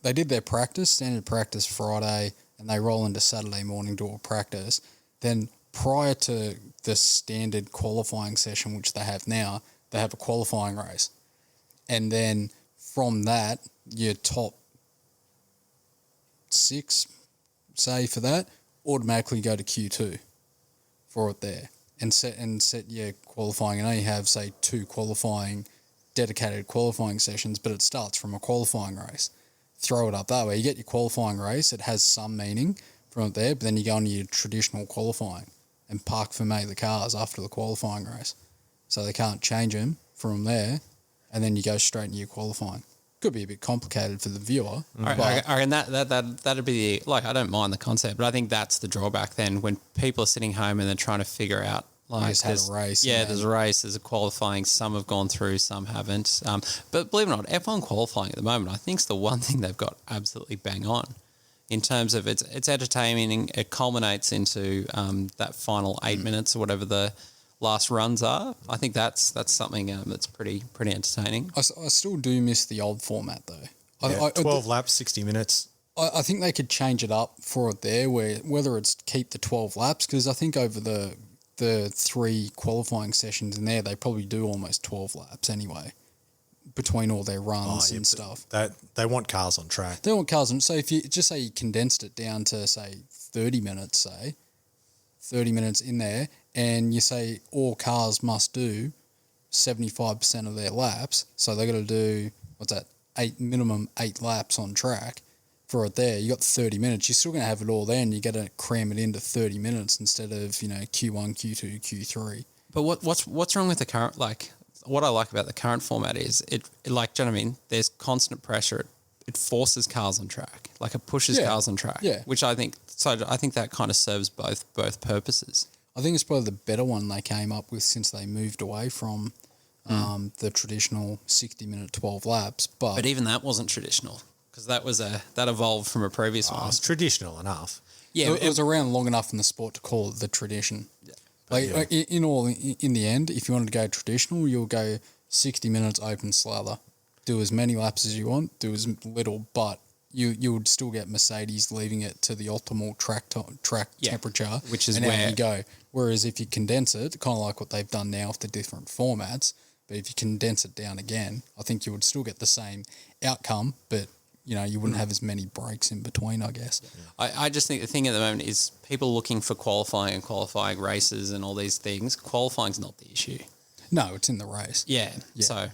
they did their standard practice Friday, and they roll into Saturday morning to a practice, then prior to the standard qualifying session, which they have now, they have a qualifying race. And then from that, your top 6, say for that, automatically go to Q2 for it there. And set your qualifying. And only have, say, 2 dedicated qualifying sessions, but it starts from a qualifying race. Throw it up that way. You get your qualifying race, it has some meaning from it there, but then you go into your traditional qualifying and park for the cars after the qualifying race. So they can't change them from there, and then you go straight into your qualifying. Could be a bit complicated for the viewer. And that'd be I don't mind the concept, but I think that's the drawback then when people are sitting home and they're trying to figure out just had a race. Yeah, there's a race, there's a qualifying. Some have gone through, some haven't. But believe it or not, F1 qualifying at the moment, I think is the one thing they've got absolutely bang on in terms of it's entertaining. It culminates into that final 8 minutes or whatever the last runs are. I think that's something that's pretty entertaining. I still do miss the old format though. Yeah, 12 laps, 60 minutes. I think they could change it up for it there, whether it's keep the 12 laps, because I think over the 3 qualifying sessions in there, they probably do almost 12 laps anyway, between all their runs and stuff. They want cars on track. They want cars on. So if you just say you condensed it down to say 30 minutes, 30 minutes in there, and you say all cars must do 75% of their laps, so they're going to do minimum 8 laps on track for it there. You got 30 minutes. You're still going to have it all there, and you got to cram it into 30 minutes instead of Q1, Q2, Q3. But what's wrong with the current what I like about the current format is it do you know what I mean? There's constant pressure it forces cars on track, like it pushes cars on track. Yeah. Which I think that kind of serves both purposes. I think it's probably the better one they came up with since they moved away from the traditional 60-minute 12 laps. But even that wasn't traditional because that evolved from a previous one. It's traditional enough. Yeah, it was around long enough in the sport to call it the tradition. Yeah. Like in the end, if you wanted to go traditional, you'll go 60 minutes open slather. Do as many laps as you want, do as little, but you would still get Mercedes leaving it to the optimal track temperature, which is and where out you go. Whereas if you condense it, kind of like what they've done now with the different formats, but if you condense it down again, I think you would still get the same outcome, but you wouldn't have as many breaks in between, I guess. Yeah. I just think the thing at the moment is people looking for qualifying races and all these things. Qualifying's not the issue. No, it's in the race. Yeah. So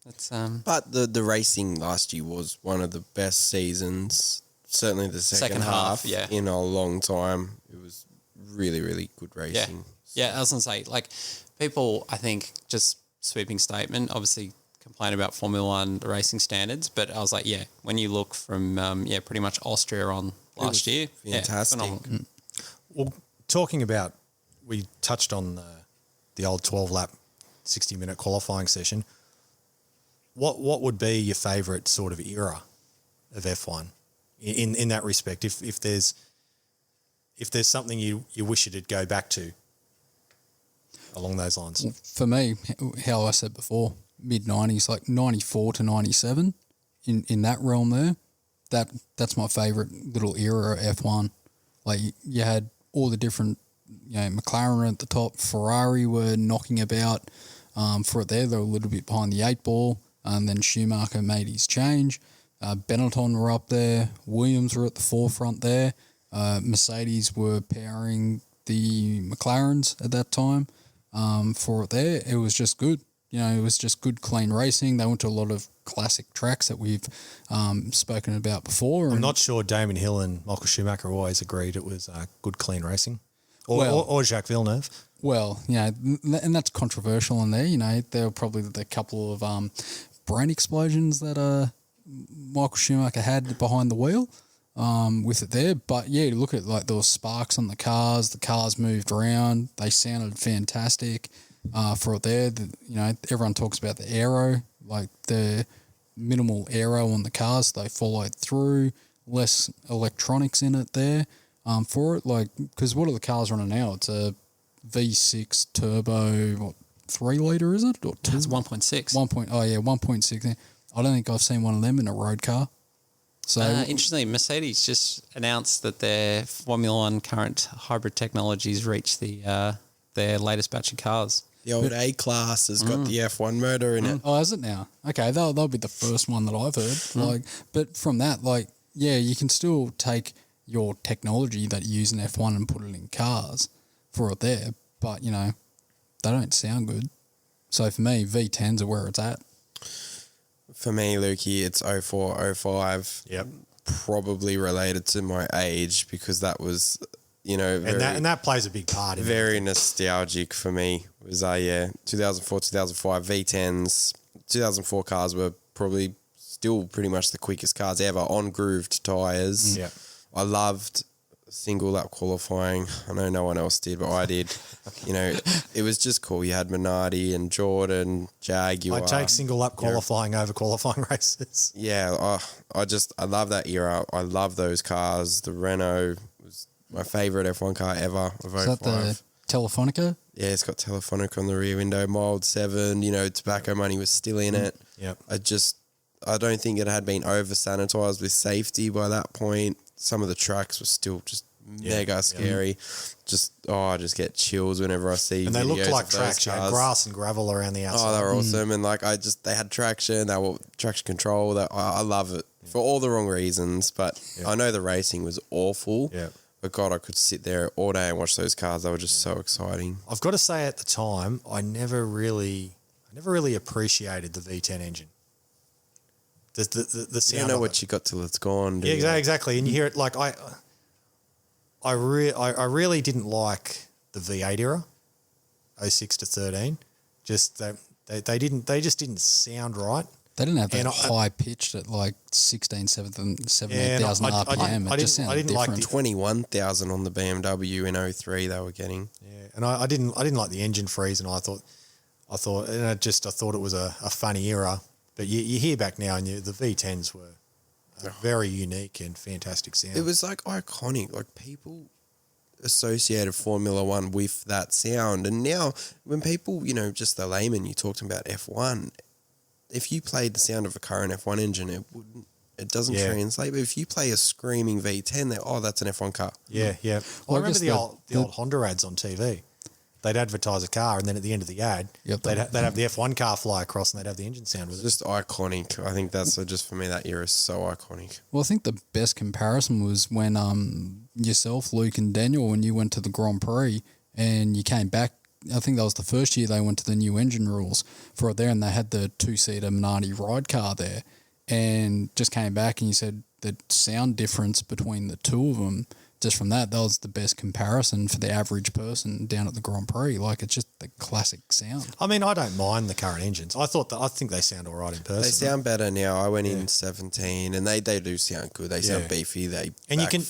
that's But the racing last year was one of the best seasons, certainly the second half in a long time. It was really, really good racing. Yeah, I was going to say, like, people, I think, just sweeping statement, obviously complain about Formula One racing standards, but I was like, when you look from, pretty much Austria on last year. Fantastic. Phenomenal. Well, talking about, we touched on the old 12-lap, 60-minute qualifying session. What would be your favourite sort of era of F1 in that respect? If there's something you wish it'd go back to along those lines. For me, how I said before, mid-90s, like 94 to 97, in that realm there, that's my favourite little era of F1. Like, you had all the different, McLaren at the top, Ferrari were knocking about for it there. They were a little bit behind the 8-ball, and then Schumacher made his change. Benetton were up there. Williams were at the forefront there. Mercedes were powering the McLarens at that time for it there. It was just good. It was just good, clean racing. They went to a lot of classic tracks that we've spoken about before. I'm not sure Damon Hill and Michael Schumacher always agreed it was good, clean racing. Or Jacques Villeneuve. Well, and that's controversial in there. There were probably the couple of brain explosions that Michael Schumacher had behind the wheel with it there. But, look at, like, there were sparks on the cars moved around, they sounded fantastic for it there. Everyone talks about the aero, like the minimal aero on the cars, they followed through, less electronics in it there for it. Like, because what are the cars running now? It's a V6 turbo, 3 litre, is it? Or 2? It's 1.6. 1.6. I don't think I've seen one of them in a road car. So interestingly, Mercedes just announced that their Formula One current hybrid technologies reached their latest batch of cars. The old A-Class has got the F1 motor in it. Oh, is it now? Okay, that'll be the first one that I've heard. But from that, you can still take your technology that you use in F1 and put it in cars for it there. But, they don't sound good. So for me, V10s are where it's at. For me, Lukey, it's 04, 05. Yep. Probably related to my age because that was, very, and that plays a big part in very nostalgic for me. It was 2004, 2005 V10s. 2004 cars were probably still pretty much the quickest cars ever on grooved tyres. Yeah. I loved single lap qualifying. I know no one else did, but I did. It was just cool. You had Minardi and Jordan, Jaguar. I take single lap qualifying over qualifying races. Yeah, I love that era. I love those cars. The Renault was my favourite F1 car ever of 05. Is that the Telefonica? Yeah, it's got Telefonica on the rear window, mild 7, tobacco money was still in it. Yep. I don't think it had been over-sanitised with safety by that point. Some of the tracks were still just mega scary. I just get chills whenever I see and videos they looked like of those tracks, cars. grass and gravel around the outside. Oh, they were awesome. And they had traction, they were traction control. I love it for all the wrong reasons, but I know the racing was awful. Yeah. But God, I could sit there all day and watch those cars. They were just so exciting. I've got to say at the time, I never really appreciated the V10 engine. The sound. You don't know of what it. you got till it's gone. Do you? Yeah, exactly. And you hear it like I really didn't like the V8 era, 06 to 13. Just they just didn't sound right. They didn't have that And high pitched at like 16, 17,000 and RPM. It just sounded different. 21,000 on the BMW in 03 they were getting. Yeah, and I didn't like the engine freeze, and I thought, and I thought it was a funny era. But you hear back now, and the V10s were a very unique and fantastic sound. It was like iconic. Like people associated Formula One with that sound, and now when people, just the layman, you talked about F1. If you played the sound of a current F1 engine, it doesn't translate. But if you play a screaming V10, that's an F1 car. Yeah. Well, I remember the old Honda ads on TV. They'd advertise a car, and then at the end of the ad, they'd have the F1 car fly across, and they'd have the engine sound with it. Just iconic. I think that's just for me, that era is so iconic. Well, I think the best comparison was when yourself, Luke, and Daniel, when you went to the Grand Prix and you came back. I think that was the first year they went to the new engine rules for it there, and they had the 2-seater Minardi ride car there, and just came back and you said the sound difference between the two of them. Just from that was the best comparison for the average person down at the Grand Prix. Like, it's just the classic sound. I mean, I don't mind the current engines. I think they sound all right in person. They sound better now. I went in 17, and they do sound good. They sound beefy. And you can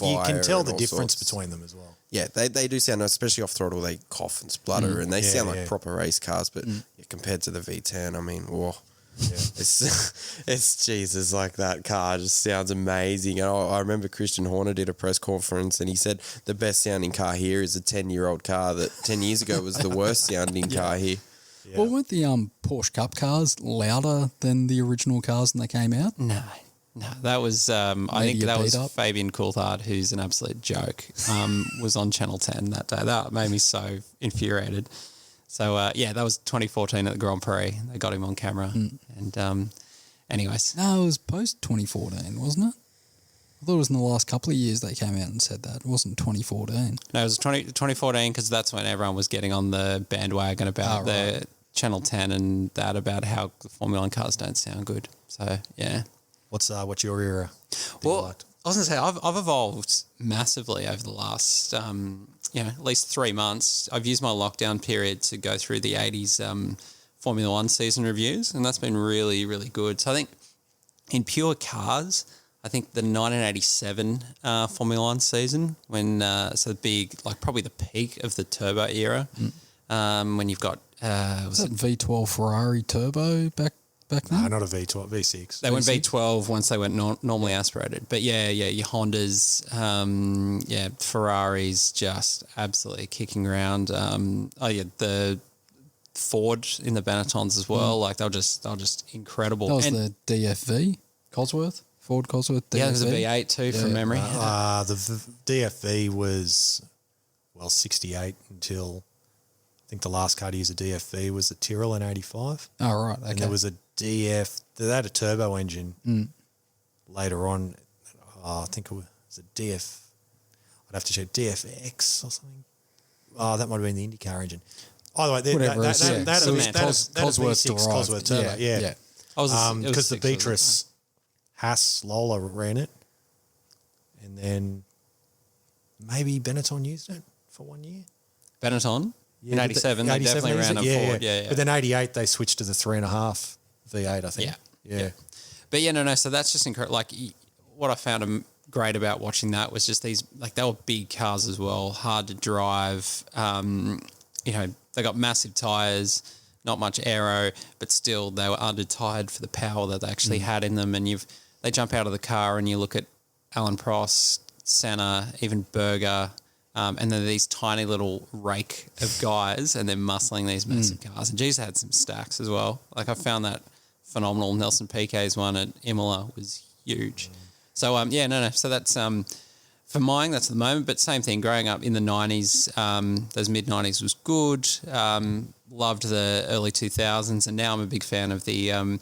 tell the difference between them as well. Yeah, they do sound, especially off throttle, they cough and splutter, and they sound like proper race cars. But compared to the V10, I mean, whoa. Yeah. It's Jesus, like that car just sounds amazing. And I remember Christian Horner did a press conference and he said the best sounding car here is a 10-year-old car that 10 years ago was the worst sounding car here. Yeah. Well, weren't the Porsche Cup cars louder than the original cars when they came out? No, that was I think that was Fabian Coulthard, who's an absolute joke. Was on Channel 10 that day. That made me so infuriated. So, that was 2014 at the Grand Prix. They got him on camera. And anyways. No, it was post-2014, wasn't it? I thought it was in the last couple of years they came out and said that. It wasn't 2014. No, it was 2014 because that's when everyone was getting on the bandwagon about the Channel 10 and that, about how the Formula 1 cars don't sound good. So, yeah. What's your era? Well, I was going to say, I've evolved massively over the last... at least 3 months. I've used my lockdown period to go through the 80s Formula One season reviews, and that's been really, really good. So I think in pure cars, I think the 1987 Formula One season, when the big, like probably the peak of the turbo era, when you've got was that V12 Ferrari turbo back then? No, not a V12, V6. They went V12 once they went normally aspirated. But your Hondas, Ferraris just absolutely kicking around. The Ford in the Benettons as well. Like they're just incredible. That was the DFV Cosworth, Ford Cosworth DFV. Yeah, there's a V8 too from memory. The DFV was 68 until I think the last car to use a DFV was the Tyrrell in 85. Oh, right. Okay. And there was a DF, they had a turbo engine later on. I think it was a DF, I'd have to check, DFX or something. Oh, that might have been the IndyCar engine. Either way, that Cosworth turbo. Yeah. Because the Beatrice Haas Lola ran it. And then maybe Benetton used it for 1 year. Benetton? In 87, they definitely ran a Ford. Yeah. But then 88, they switched to the 3.5 V8, I think. Yeah. But so that's just incredible. Like, what I found great about watching that was just these, like, they were big cars as well, hard to drive. They got massive tyres, not much aero, but still they were under-tired for the power that they actually had in them. And they jump out of the car and you look at Alan Prost, Senna, even Berger, and then these tiny little rake of guys, and they're muscling these massive cars. And G's had some stacks as well. Like, I found that phenomenal. Nelson Piquet's one at Imola was huge. So, So that's, for mine, that's the moment. But same thing, growing up in the 90s, those mid-90s was good. Loved the early 2000s. And now I'm a big fan of the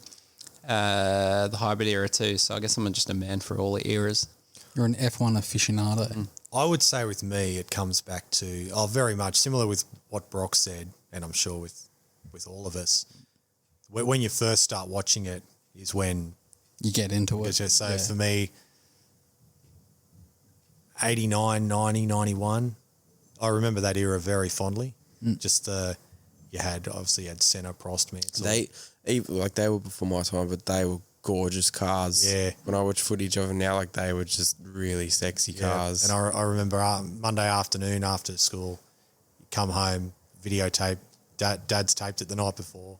hybrid era too. So I guess I'm just a man for all the eras. You're an F1 aficionado. I would say with me, it comes back to very much similar with what Brock said, and I'm sure with all of us. When you first start watching it is when you get into it. So for me, 89, 90, 91, I remember that era very fondly. Just you had Senna, Prost, Mansell. They were before my time, but they were gorgeous cars. Yeah. When I watch footage of them now, like they were just really sexy cars. And I remember Monday afternoon after school, you come home, videotape. Dad's taped it the night before.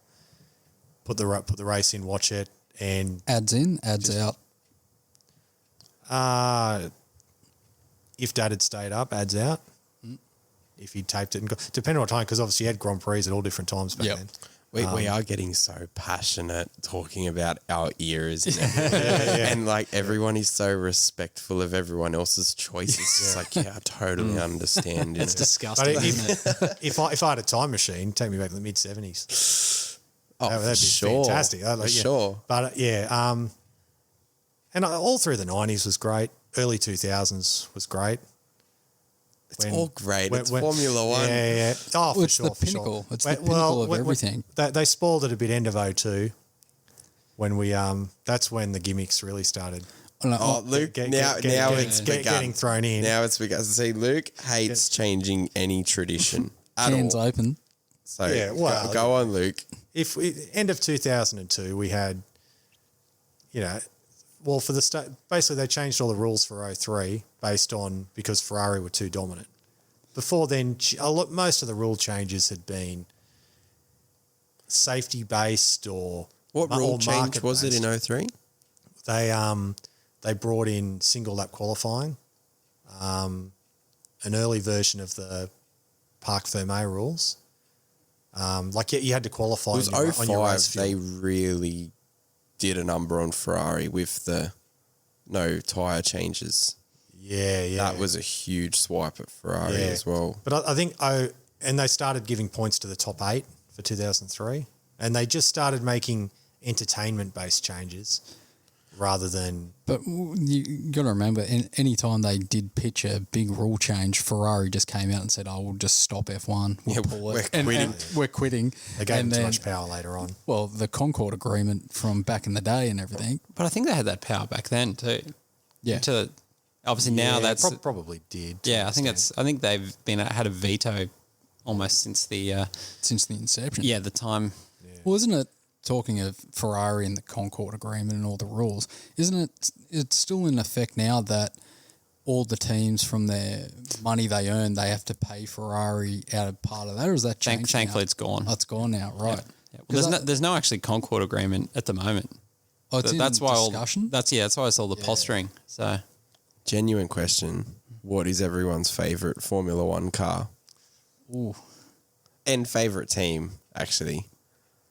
Put the race in, watch it, and Ads in, ads out. If Dad had stayed up, ads out. If he taped it, depending on time, because obviously you had Grand Prix at all different times back then. We are getting so passionate talking about our eras and like everyone is so respectful of everyone else's choices. It's like, I totally understand. It's disgusting, But isn't it? if I had a time machine, take me back to the mid-70s. Oh, That'd be sure. fantastic. Sure. But and all through the 90s was great. Early 2000s was great. It's all great. It's Formula One. Yeah. Oh, for It's sure. the pinnacle. It's the pinnacle of everything. They spoiled it a bit end of 02 when we that's when the gimmicks really started. Oh, Luke, now it's begun. Getting thrown in. Now it's begun. See, Luke hates changing any tradition at Hands all. open. So go on, Luke. If end of 2002 we had, for the start, basically they changed all the rules for 03 because Ferrari were too dominant. Before then, most of the rule changes had been safety based or What rule change market was it based. in 03? They brought in single lap qualifying, an early version of the Parc Fermé rules. You had to qualify It was on your race 05 they fuel. really did a number on Ferrari with the no tyre changes. Yeah. That was a huge swipe at Ferrari as well. But I think and they started giving points to the top 8 for 2003, and they just started making entertainment-based changes rather than. But you got to remember, any time they did pitch a big rule change, Ferrari just came out and said, "Oh, we'll just stop F1. We'll pull it. We're quitting." They gave And them too then- much power later on. Well, the Concord Agreement from back in the day and everything. But I think they had that power back then too. Yeah. Obviously now that's probably did. I think they've had a veto almost since the Since the inception. the time. Well, isn't it, talking of Ferrari and the Concord Agreement and all the rules, isn't it, it's still in effect now that all the teams from their money they earn, they have to pay Ferrari out of part of that, or is that changed Thankfully now? it's gone. Oh, it's gone now, right. Yeah. Well, there's no actually Concord agreement at the moment. Oh, it's That's in why discussion? that's why it's all the posturing. So Genuine question. What is everyone's favourite Formula One car? Ooh, And favourite team, actually.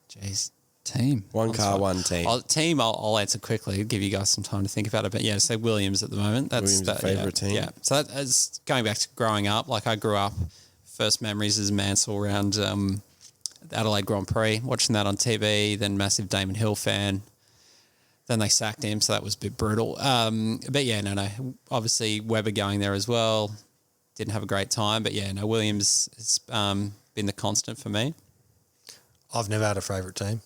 jeez. team. One car, one team. I'll answer quickly, give you guys some time to think about it. But yeah, say Williams at the moment. That's Williams' your favourite team? Yeah. So that is going back to growing up. Like I grew up, first memories is Mansell around the Adelaide Grand Prix, watching that on TV, then massive Damon Hill fan. Then they sacked him, so that was a bit brutal. But yeah, no. Obviously Webber going there as well. Didn't have a great time. But yeah, no, Williams has been the constant for me. I've never had a favourite team.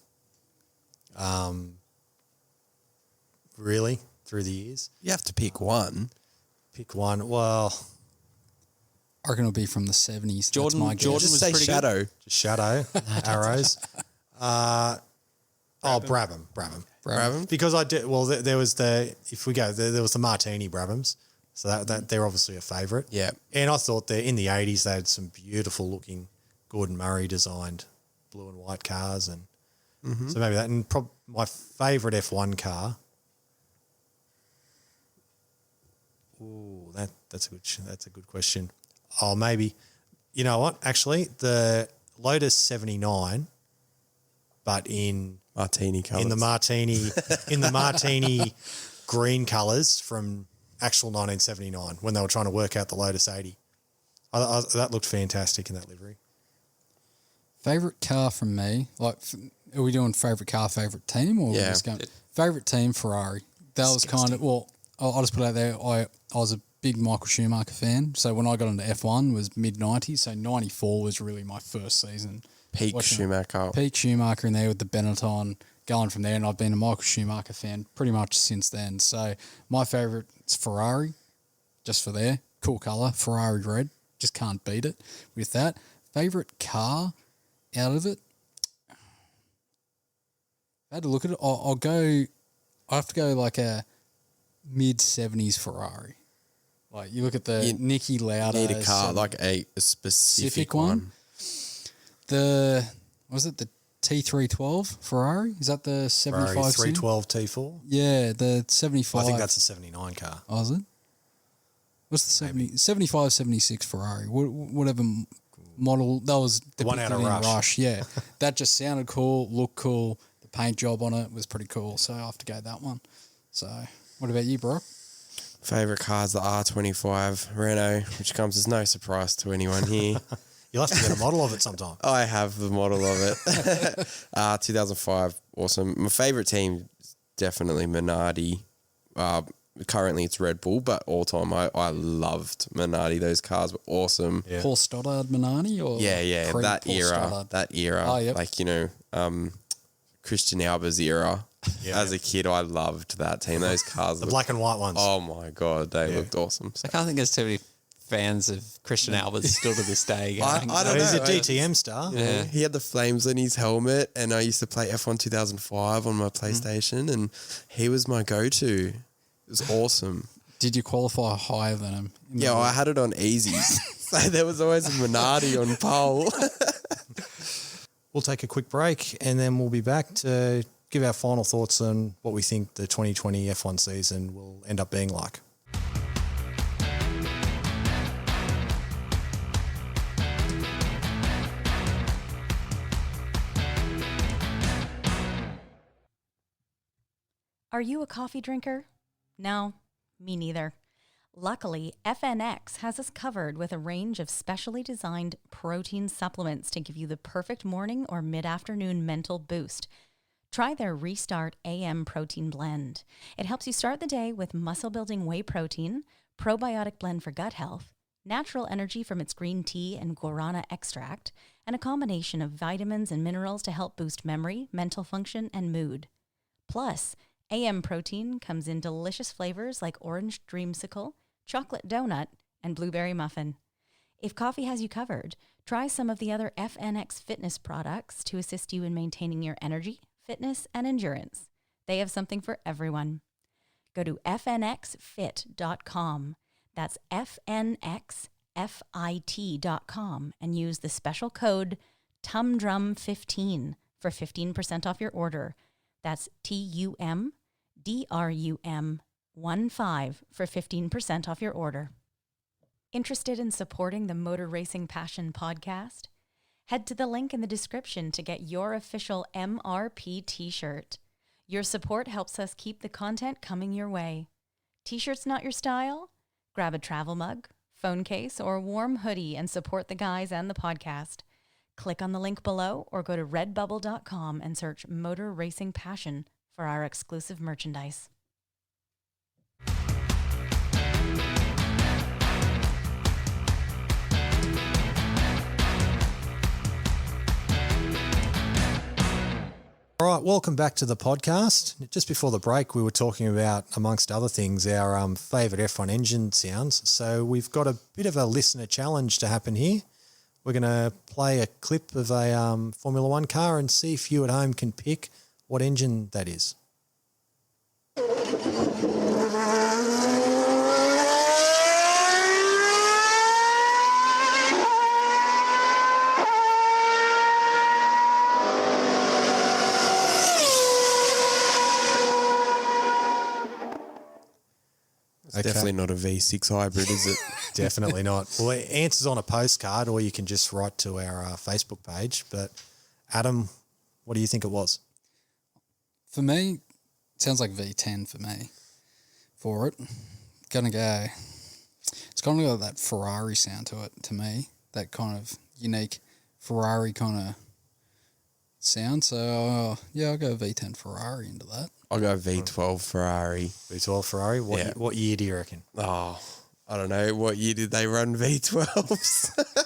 Really, through the years. You have to pick one. Pick one. Well, I reckon it'll be from the 70s. Jordan- That's my guess. Jordan Just was say pretty good. Shadow. just Shadow, Arrows. Brabham. Brabham? Because I did. Well, there was there was the Martini Brabhams, so that they're obviously a favourite. Yeah. And I thought in the 80s they had some beautiful looking Gordon Murray designed blue and white cars, and so maybe that. And my favourite F1 car. Ooh, that's a good question. Oh, maybe. You know what? Actually, the Lotus 79, but in Martini colours. in the martini green colours from actual 1979 when they were trying to work out the Lotus 80. That looked fantastic in that livery. Favourite car from me, are we doing favourite car, favourite team, or are we Yeah. just going favourite team? Ferrari. That was kind of, well, I'll just put it out there. I was a big Michael Schumacher fan, so when I got into F1 was mid 90s, so 94 was really my first season. Peak watching Schumacher. Peak Schumacher in there with the Benetton, going from there, and I've been a Michael Schumacher fan pretty much since then. So my favourite is Ferrari, just for there. Cool colour, Ferrari red, just can't beat it with that. Favourite car out of it, I had to look at it. I have to go like a mid-70s Ferrari. Like you look at the Niki Lauda. Need a car, like a specific one. Was it the T312 Ferrari? Is that the 75? Ferrari 312 T4. Yeah, the 75. I think that's a 79 car. Oh, is it? What's the 75, 76 Ferrari? Whatever model. That was The one out of depicted in Rush. Yeah. That just sounded cool, looked cool. The paint job on it was pretty cool. So I have to go that one. So what about you, Brock? Favourite car is the R25 Renault, which comes as no surprise to anyone here. You'll have to get a model of it sometime. I have the model of it. 2005, awesome. My favourite team is definitely Minardi. Currently it's Red Bull, but all time I loved Minardi. Those cars were awesome. Yeah. Paul Stoddard Minardi? Or Yeah, that era. Stoddard? That era. Oh, yep. Like, Christian Alba's era. Yeah. As a kid, I loved that team. Those cars. The black and white ones. Oh, my God. They looked awesome. So, I can't think there's too many fans of Christian Albert still to this day. I Going, don't know. He's a DTM star. Yeah. He had the flames on his helmet, and I used to play F1 2005 on my PlayStation, and he was my go-to. It was awesome. Did you qualify higher than him? Yeah, I had it on easy. So there was always a Minardi on pole. We'll take a quick break and then we'll be back to give our final thoughts on what we think the 2020 F1 season will end up being like. Are you a coffee drinker? No, me neither. Luckily, FNX has us covered with a range of specially designed protein supplements to give you the perfect morning or mid-afternoon mental boost. Try their Restart AM Protein Blend. It helps you start the day with muscle-building whey protein, probiotic blend for gut health, natural energy from its green tea and guarana extract, and a combination of vitamins and minerals to help boost memory, mental function, and mood. Plus, AM Protein comes in delicious flavors like orange dreamsicle, chocolate donut, and blueberry muffin. If coffee has you covered, try some of the other FNX fitness products to assist you in maintaining your energy, fitness, and endurance. They have something for everyone. Go to fnxfit.com. That's fnxfit.com and use the special code TUMDRUM15 for 15% off your order. That's TUMDRUM15 for 15% off your order. Interested in supporting the Motor Racing Passion podcast? Head to the link in the description to get your official MRP t-shirt. Your support helps us keep the content coming your way. T-shirts not your style? Grab a travel mug, phone case, or warm hoodie and support the guys and the podcast. Click on the link below or go to redbubble.com and search Motor Racing Passion for our exclusive merchandise. All right, welcome back to the podcast. Just before the break, we were talking about, amongst other things, our favourite F1 engine sounds. So we've got a bit of a listener challenge to happen here. We're going to play a clip of a Formula One car and see if you at home can pick what engine that is. It's definitely not a V6 hybrid, is it? Definitely not. Well, it answers on a postcard or you can just write to our Facebook page. But Adam, what do you think it was? For me, it sounds like V10 for me. For it, gonna go. It's kind of got that Ferrari sound to it to me. That kind of unique Ferrari kind of sound. So yeah, I'll go V10 Ferrari into that. I'll go V12 Ferrari. V12 Ferrari? What year do you reckon? Oh, I don't know. What year did they run V12s?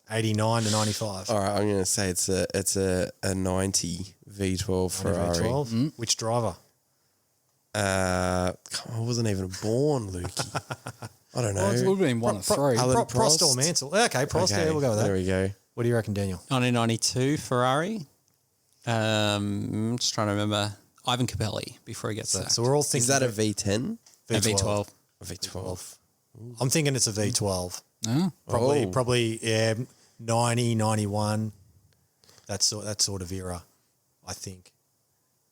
89 to 95. All right, I'm going to say it's a 90 V12 Ferrari. V12? Mm. Which driver? I wasn't even born, Lukey. I don't know. Well, it would have been one of three. Alan Prost or Prost? Mansell? Okay, Prost, yeah, we'll go with that. There we go. What do you reckon, Daniel? 1992 Ferrari. I'm just trying to remember Ivan Capelli before he gets sacked. So we're all thinking... Is that a V10? A V12. A V12. I'm thinking it's a V12. No. Probably, yeah, 90, 91, that sort of era, I think.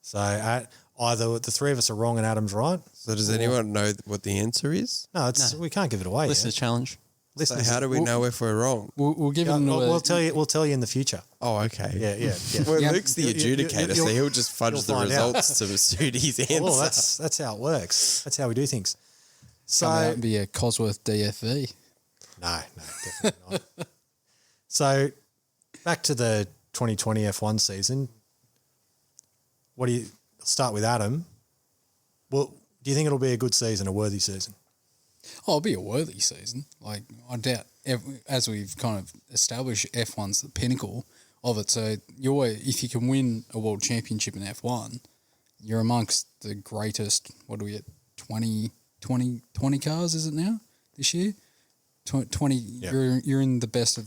So either the three of us are wrong and Adam's right. So does anyone know what the answer is? No, we can't give it away. Listener's challenge. So how do we know if we're wrong? We'll give it another... We'll tell you in the future. Oh, okay. Yeah. Well, Yeah. Luke's the adjudicator, so he'll just fudge the find out. results to suit his answer. Well, that's how it works. That's how we do things. So Come out and be a Cosworth DFV. No, definitely not. So back to the 2020 F1 season. Start with Adam. Well, do you think it'll be a good season, a worthy season? Oh, it'll be a worthy season. Like, I doubt, as we've kind of established, F1's the pinnacle of it. So if you can win a world championship in F1, you're amongst the greatest, what do we get, 20 cars, is it now, this year? 20, Yep. You're in the best of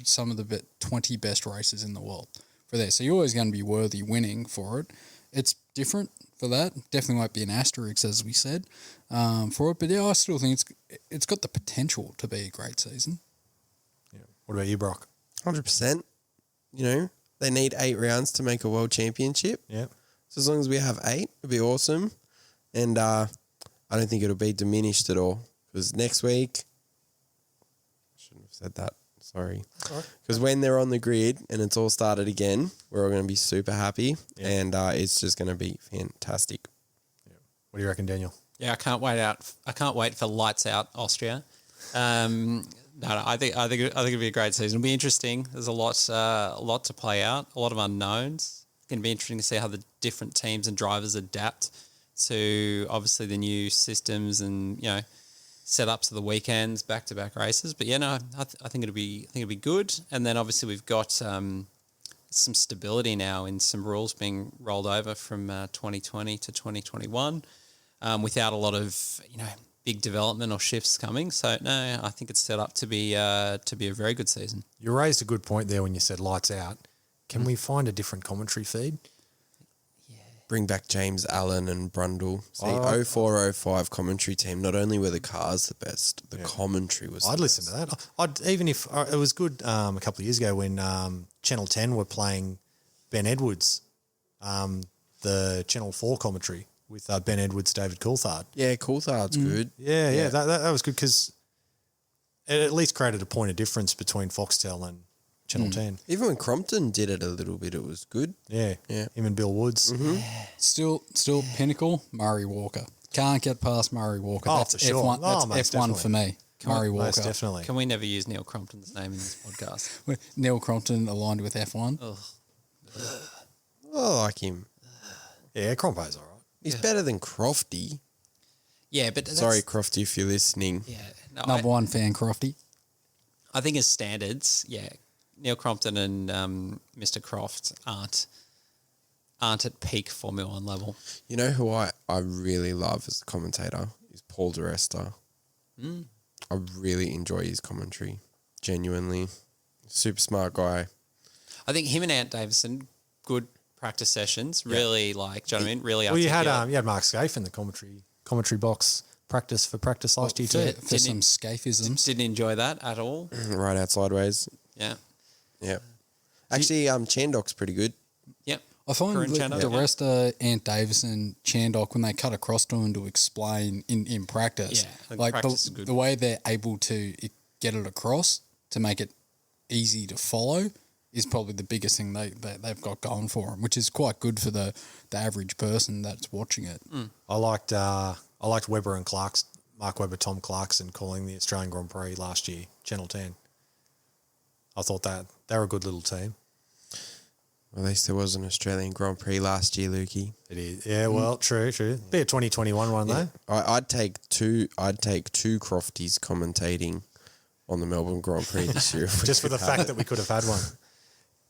some of the 20 best races in the world for there. So you're always going to be worthy winning for it. It's different for that. Definitely won't be an asterisk, as we said, for it. But yeah, I still think it's got the potential to be a great season. Yeah. What about you, Brock? 100%. You know, they need 8 rounds to make a world championship. Yeah. So as long as we have 8, it'll be awesome. And I don't think it'll be diminished at all. Because next week, I shouldn't have said that. Sorry. Because when they're on the grid and it's all started again, we're all going to be super happy. Yeah. And it's just going to be fantastic. Yeah. What do you reckon, Daniel? Yeah, I can't wait for Lights Out Austria. I think it'll be a great season. It'll be interesting. There's a lot to play out. A lot of unknowns. It's going to be interesting to see how the different teams and drivers adapt to obviously the new systems and setups of the weekends, back-to-back races. But yeah, no, I think it'll be good. And then obviously we've got some stability now in some rules being rolled over from 2020 to 2021, without a lot of big development or shifts coming. So no, I think it's set up to be a very good season. You raised a good point there when you said lights out. Can we find a different commentary feed? Bring back James Allen and Brundle. See, Oh. 0405 commentary team. Not only were the cars the best, the commentary was. I'd listen to that. Even if it was good a couple of years ago when Channel 10 were playing Ben Edwards, the Channel 4 commentary with Ben Edwards, David Coulthard. Yeah, Coulthard's good. Yeah. That was good because it at least created a point of difference between Foxtel and Channel 10. Even when Crompton did it a little bit, it was good. Yeah. Him and Bill Woods. Still pinnacle, Murray Walker. Can't get past Murray Walker. Oh, That's for sure. F1, Oh, that's most F1 for me. Murray Walker. Most definitely. Can we never use Neil Crompton's name in this podcast? Neil Crompton aligned with F1. I like him. Yeah, Crompo's all right. He's better than Crofty. Yeah, but Sorry, Crofty, if you're listening. Yeah, no, Number one fan, Crofty. I think as standards, Neil Crompton and Mr. Croft aren't at peak Formula One level. You know who I really love as a commentator is Paul Ricard. I really enjoy his commentary. Genuinely. Super smart guy. I think him and Ant Davison, good practice sessions, really do you know what I mean? Really Well, you articulate. had Mark Scaife in the commentary box practice last year too. For some scaphisms. Didn't enjoy that at all. Right out sideways. Yeah. Yeah. Actually, Chandok's pretty good. Yep. I find Corinne the Chandok, rest of Ant Davison, Chandok, when they cut across to him to explain in practice, Yeah, I think like practice is good. the way they're able to get it across to make it easy to follow is probably the biggest thing they've got going for them, which is quite good for the average person that's watching it. I liked Webber and Mark Webber, Tom Clarkson calling the Australian Grand Prix last year, Channel 10. I thought that they were a good little team. At least there was an Australian Grand Prix last year, Lukey. It is. Yeah, well, true. Be a 2021 one though. I'd take two Crofties commentating on the Melbourne Grand Prix this year. Just for the fact that we could have had one.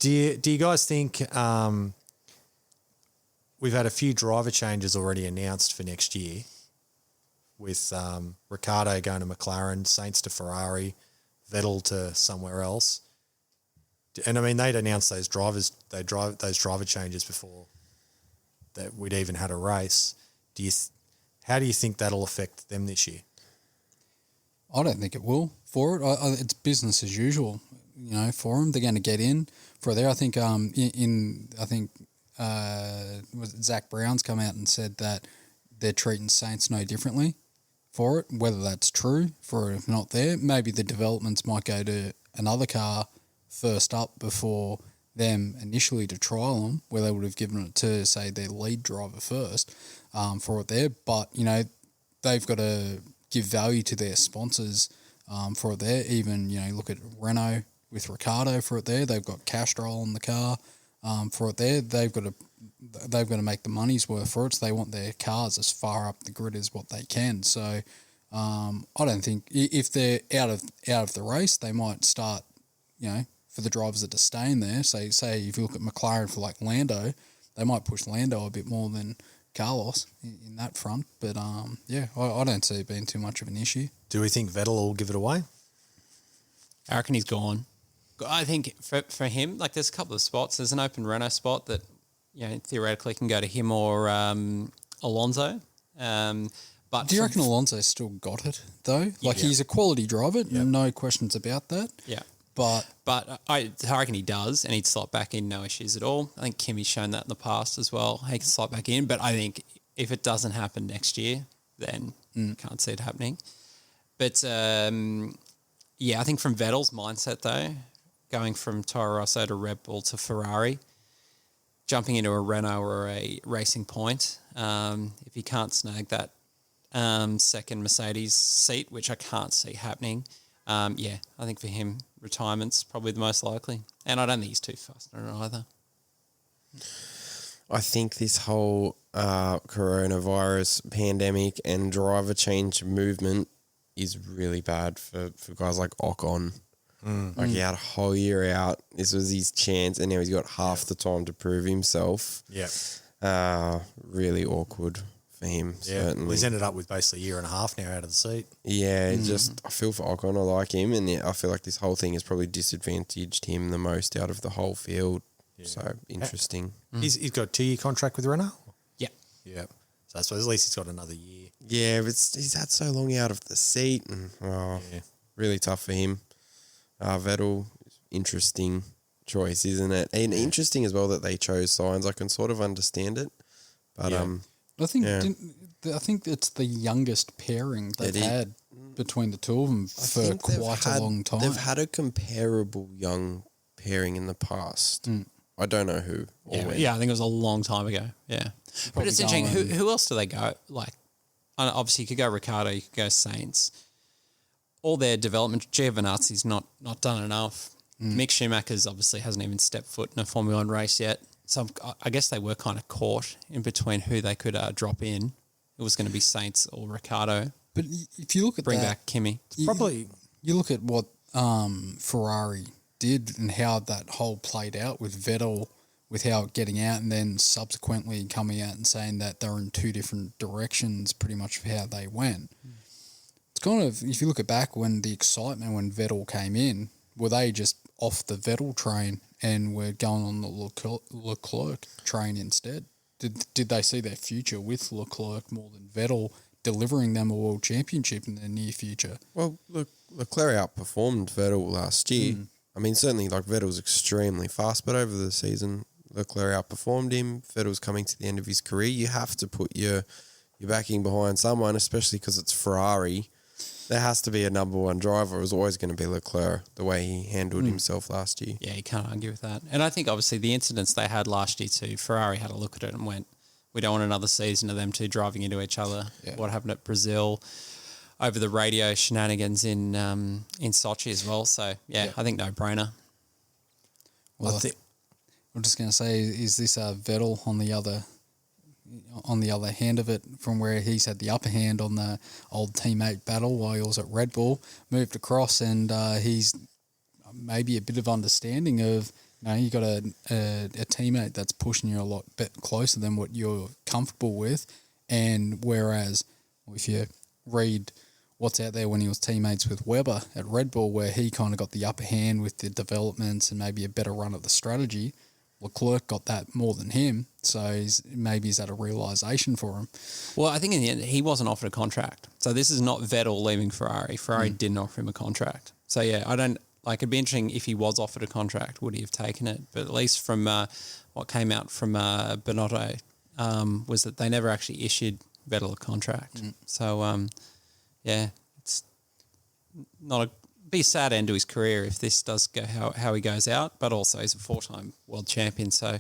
Do you guys think we've had a few driver changes already announced for next year with Ricciardo going to McLaren, Sainz to Ferrari, Vettel to somewhere else. And I mean, they'd announced those driver changes before that we'd even had a race. How do you think that'll affect them this year? I don't think it will for it. It's business as usual, for them. They're going to get in for there. I think Zach Brown's come out and said that they're treating Saints no differently for it. Whether that's true for it, if not there, maybe the developments might go to another car first up before them initially to trial them, where they would have given it to, say, their lead driver first for it there. But, they've got to give value to their sponsors for it there. Even, look at Renault with Ricciardo for it there. They've got Castrol on the car for it there. They've got to make the money's worth for it. So they want their cars as far up the grid as what they can. So I don't think if they're out of the race, they might start, for the drivers that are staying there. Say if you look at McLaren for like Lando, they might push Lando a bit more than Carlos in that front. But I don't see it being too much of an issue. Do we think Vettel will give it away? I reckon he's gone. I think for him, like there's a couple of spots. There's an open Renault spot that theoretically can go to him or Alonso. But do you reckon Alonso's still got it though? Like he's a quality driver, no questions about that. Yeah. But I reckon he does, and he'd slot back in, no issues at all. I think Kimmy's shown that in the past as well. He can slot back in, but I think if it doesn't happen next year, then can't see it happening. But I think from Vettel's mindset though, going from Toro Rosso to Red Bull to Ferrari, jumping into a Renault or a Racing Point, if he can't snag that second Mercedes seat, which I can't see happening, I think for him, retirement's probably the most likely. And I don't think he's too fast on it either. I think this whole coronavirus pandemic and driver change movement is really bad for guys like Ocon. Like he had a whole year out. This was his chance, and now he's got half the time to prove himself. Yeah. Really awkward for him, certainly. He's ended up with basically a year and a half now out of the seat. Yeah, I feel for Ocon. I like him, and I feel like this whole thing has probably disadvantaged him the most out of the whole field. Yeah. So, interesting. He's got a 2-year contract with Renault? Yeah. Yeah. So I suppose at least he's got another year. Yeah, but he's had so long out of the seat, and really tough for him. Vettel, interesting choice, isn't it? And interesting as well that they chose Sainz. I can sort of understand it, but I think it's the youngest pairing they've had between the two of them for quite a long time. They've had a comparable young pairing in the past. I don't know who. I think it was a long time ago. Yeah, but it's interesting. Who else do they go? Like, obviously, you could go Ricciardo, you could go Sainz. All their development, Giovinazzi's not done enough. Mick Schumacher's obviously hasn't even stepped foot in a Formula One race yet. So I guess they were kind of caught in between who they could drop in. It was going to be Saints or Ricciardo. But if you look at bring back Kimi, you look at what Ferrari did and how that whole played out with Vettel, with how getting out and then subsequently coming out and saying that they're in two different directions, pretty much of how they went. It's kind of, if you look at back when the excitement when Vettel came in, were they just off the Vettel train and were going on the Leclerc train instead? Did they see their future with Leclerc more than Vettel delivering them a world championship in the near future? Well, look, Leclerc outperformed Vettel last year. I mean, certainly like Vettel's extremely fast, but over the season, Leclerc outperformed him. Vettel's coming to the end of his career. You have to put your backing behind someone, especially because it's Ferrari. There has to be a number one driver. It was always going to be Leclerc, the way he handled himself last year. Yeah, you can't argue with that. And I think obviously the incidents they had last year too, Ferrari had a look at it and went, we don't want another season of them two driving into each other. Yeah. What happened at Brazil, over the radio shenanigans in Sochi as well. So, I think no-brainer. Well, I'm just going to say, is this Vettel on the other hand of it, from where he's had the upper hand on the old teammate battle while he was at Red Bull, moved across, and he's maybe a bit of understanding of, you got a teammate that's pushing you a lot bit closer than what you're comfortable with, and whereas if you read what's out there when he was teammates with Webber at Red Bull, where he kind of got the upper hand with the developments and maybe a better run of the strategy. Leclerc got that more than him, so maybe is that a realisation for him? Well, I think in the end, he wasn't offered a contract. So this is not Vettel leaving Ferrari. Ferrari didn't offer him a contract. So, yeah, it'd be interesting if he was offered a contract, would he have taken it? But at least from what came out from Binotto was that they never actually issued Vettel a contract. So, it's not be a sad end to his career if this does go how he goes out, but also he's a 4-time world champion, so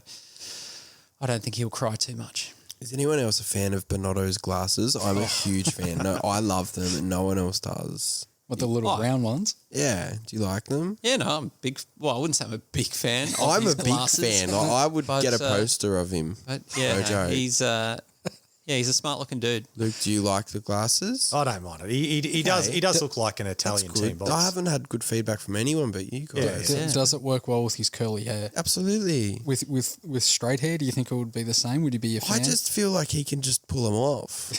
I don't think he'll cry too much. Is anyone else a fan of Binotto's glasses? I'm a huge fan. No, I love them and no one else does. What, the little round ones? Yeah. Do you like them? Yeah, no, I'm big. Well, I wouldn't say I'm a big fan of I'm his a glasses, big fan. I would but, get a poster of him. But yeah, No joke. he's a smart looking dude. Luke, do you like the glasses? I don't mind it. He does look like an Italian That's team good. boss. I haven't had good feedback from anyone but you guys. Yeah. Does it work well with his curly hair? Absolutely. With straight hair, do you think it would be the same? Would you be a fan? I just feel like he can just pull them off.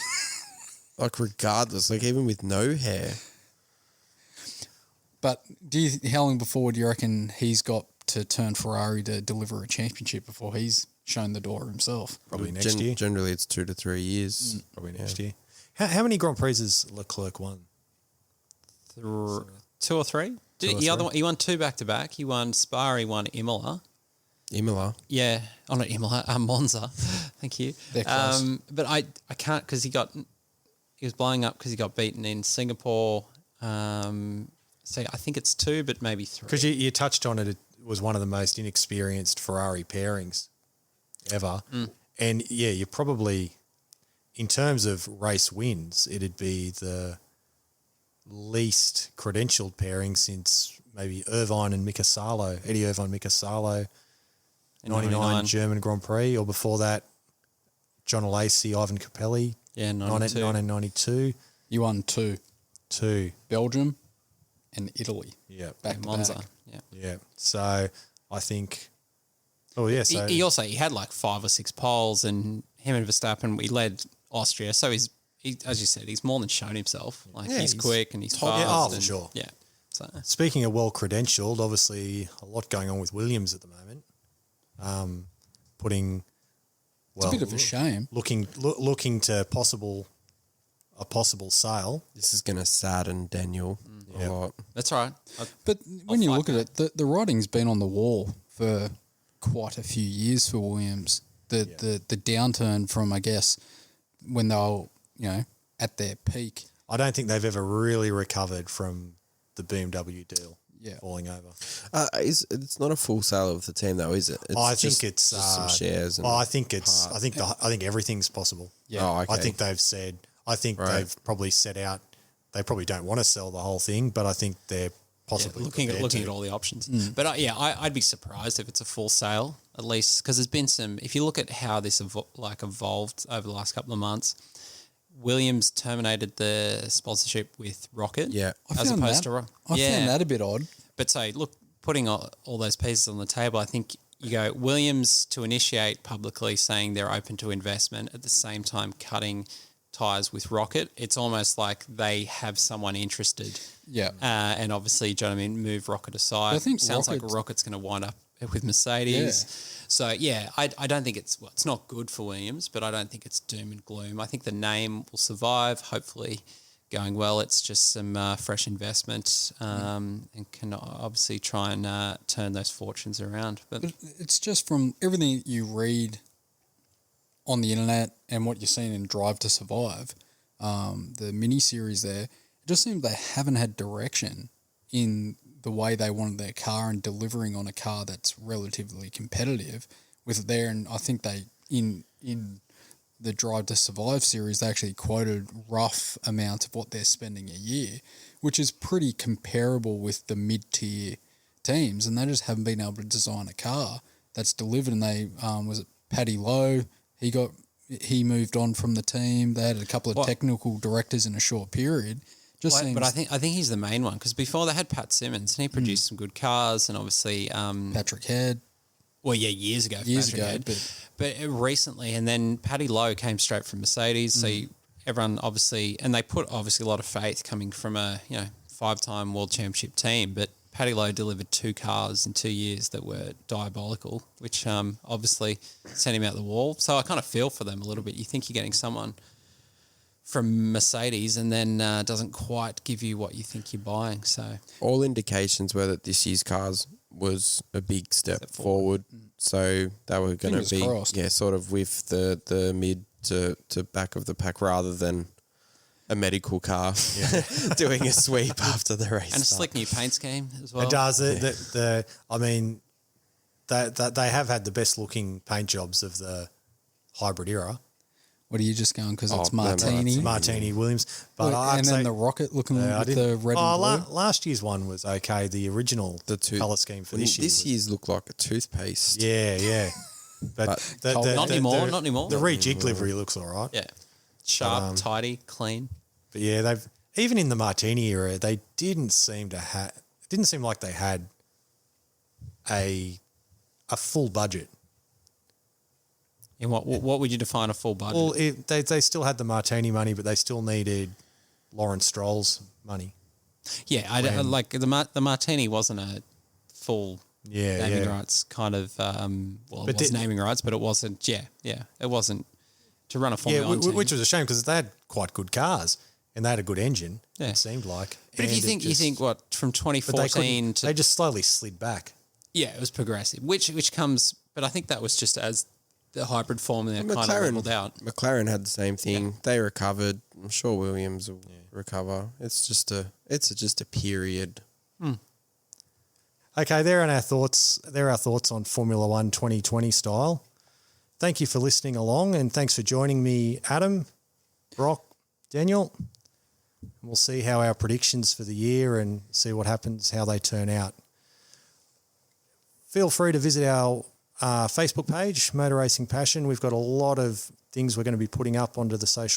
Like regardless, like even with no hair. But how long before do you reckon he's got to turn Ferrari to deliver a championship before he's shown the door himself? Probably next year. Generally, it's 2 to 3 years. Probably next year. How many Grand Prix has Leclerc won? 2 or 3. He won 2 back to back. He won Spa. He won Imola. Imola. Yeah, not Imola. Monza. Thank you. They're close. But I can't because he was blowing up because he got beaten in Singapore. So I think it's 2, but maybe 3. Because you touched on it. It was one of the most inexperienced Ferrari pairings ever. And yeah, you probably, in terms of race wins, it'd be the least credentialed pairing since maybe Irvine and Mika Salo, Eddie Irvine, Mika Salo, In 99 German Grand Prix, or before that, John Lacey, Ivan Capelli, Yeah, 1992. You won 2. 2. Belgium and Italy. Yeah. Back to Monza. back. Yeah. Yeah. So I think, so He also had like 5 or 6 poles, and him and Verstappen, he led Austria. So he, as you said, he's more than shown himself. Like Yeah, he's he's quick and he's top- fast. yeah, oh, for and- sure. Yeah. So speaking of well-credentialed, obviously a lot going on with Williams at the moment. Putting, It's a bit of a shame. looking to a possible sale. This is going to sadden Daniel a lot. that's right. But when you fight look at it, the writing's been on the wall for quite a few years for Williams. The downturn from, I guess, when they were, at their peak. I don't think they've ever really recovered from the BMW deal Yeah. falling over. It's not a full sale of the team, though, is it? It's I think it's just some shares. And I think it's. I think everything's possible. Yeah. Oh, okay. I think they've said. I think they've probably set out. They probably don't want to sell the whole thing, but I think they're possibly looking prepared at to. all the options. But I'd be surprised if it's a full sale, at least, because there's been some. If you look at how this evolved over the last couple of months, Williams terminated the sponsorship with Rocket. Yeah. I as found opposed that- to Rocket. I found that a bit odd. But so look, putting all those pieces on the table, I think you go Williams to initiate publicly saying they're open to investment, at the same time cutting ties with Rocket. It's almost like they have someone interested. Yeah. And obviously, do you know what I mean? Move Rocket aside. I think Sounds like Rocket's- Rocket's going to wind up with Mercedes. So, yeah, I don't think it's not good for Williams, but I don't think it's doom and gloom. I think the name will survive, hopefully going well. It's just some fresh investment and can obviously try and turn those fortunes around. But It's just from everything that you read on the internet and what you're seeing in Drive to Survive, the mini-series there, it just seems they haven't had direction in the way they wanted their car and delivering on a car that's relatively competitive with it there. And I think they, in the Drive to Survive series, they actually quoted rough amount of what they're spending a year, which is pretty comparable with the mid-tier teams, and they just haven't been able to design a car that's delivered. And they, was it Paddy Lowe? He moved on from the team. They had a couple of technical directors in a short period. But I think he's the main one, because before they had Pat Simmons and he produced some good cars, and obviously Patrick Head. Well, yeah, years ago. Years Patrick ago, Head. But recently, and then Paddy Lowe came straight from Mercedes, so everyone obviously, and they put obviously a lot of faith coming from a 5-time World Championship team, but Paddy Lowe delivered 2 cars in 2 years that were diabolical, which obviously sent him out the wall. So I kind of feel for them a little bit. You think you're getting someone from Mercedes and then doesn't quite give you what you think you're buying. So all indications were that this year's cars was a big step forward. So they were going to be sort of with the mid to back of the pack rather than a medical car doing a sweep after the race. And a slick new paint scheme as well. It does. I mean, they have had the best looking paint jobs of the hybrid era. What are you just going because it's Martini? Martini Williams. But then the Rocket looking with the red and blue. Last year's one was okay. The original colour scheme for this year. This year's looked like a toothpaste. Yeah. But not anymore. The rejig livery looks all right. Yeah. Sharp, tidy, clean. But yeah, they've even in the Martini era, they didn't seem to have. It didn't seem like they had a full budget. In what would you define a full budget? Well, they still had the Martini money, but they still needed Lawrence Stroll's money. Yeah, I like the Martini wasn't a full naming rights kind of. It was naming rights, but it wasn't. Yeah, it wasn't to run a Formula One team. Which was a shame because they had quite good cars and they had a good engine. Yeah. It seemed like. But if you think what from 2014 they just slowly slid back. Yeah, it was progressive, which comes. But I think that was just as the hybrid formula kind of leveled out. McLaren had the same thing. Yeah. They recovered. I'm sure Williams will recover. It's just a period. Okay, there are our thoughts. There are our thoughts on Formula One 2020 style. Thank you for listening along, and thanks for joining me, Adam, Brock, Daniel. We'll see how our predictions for the year and see what happens, how they turn out. Feel free to visit our Facebook page, Motor Racing Passion. We've got a lot of things we're going to be putting up onto the social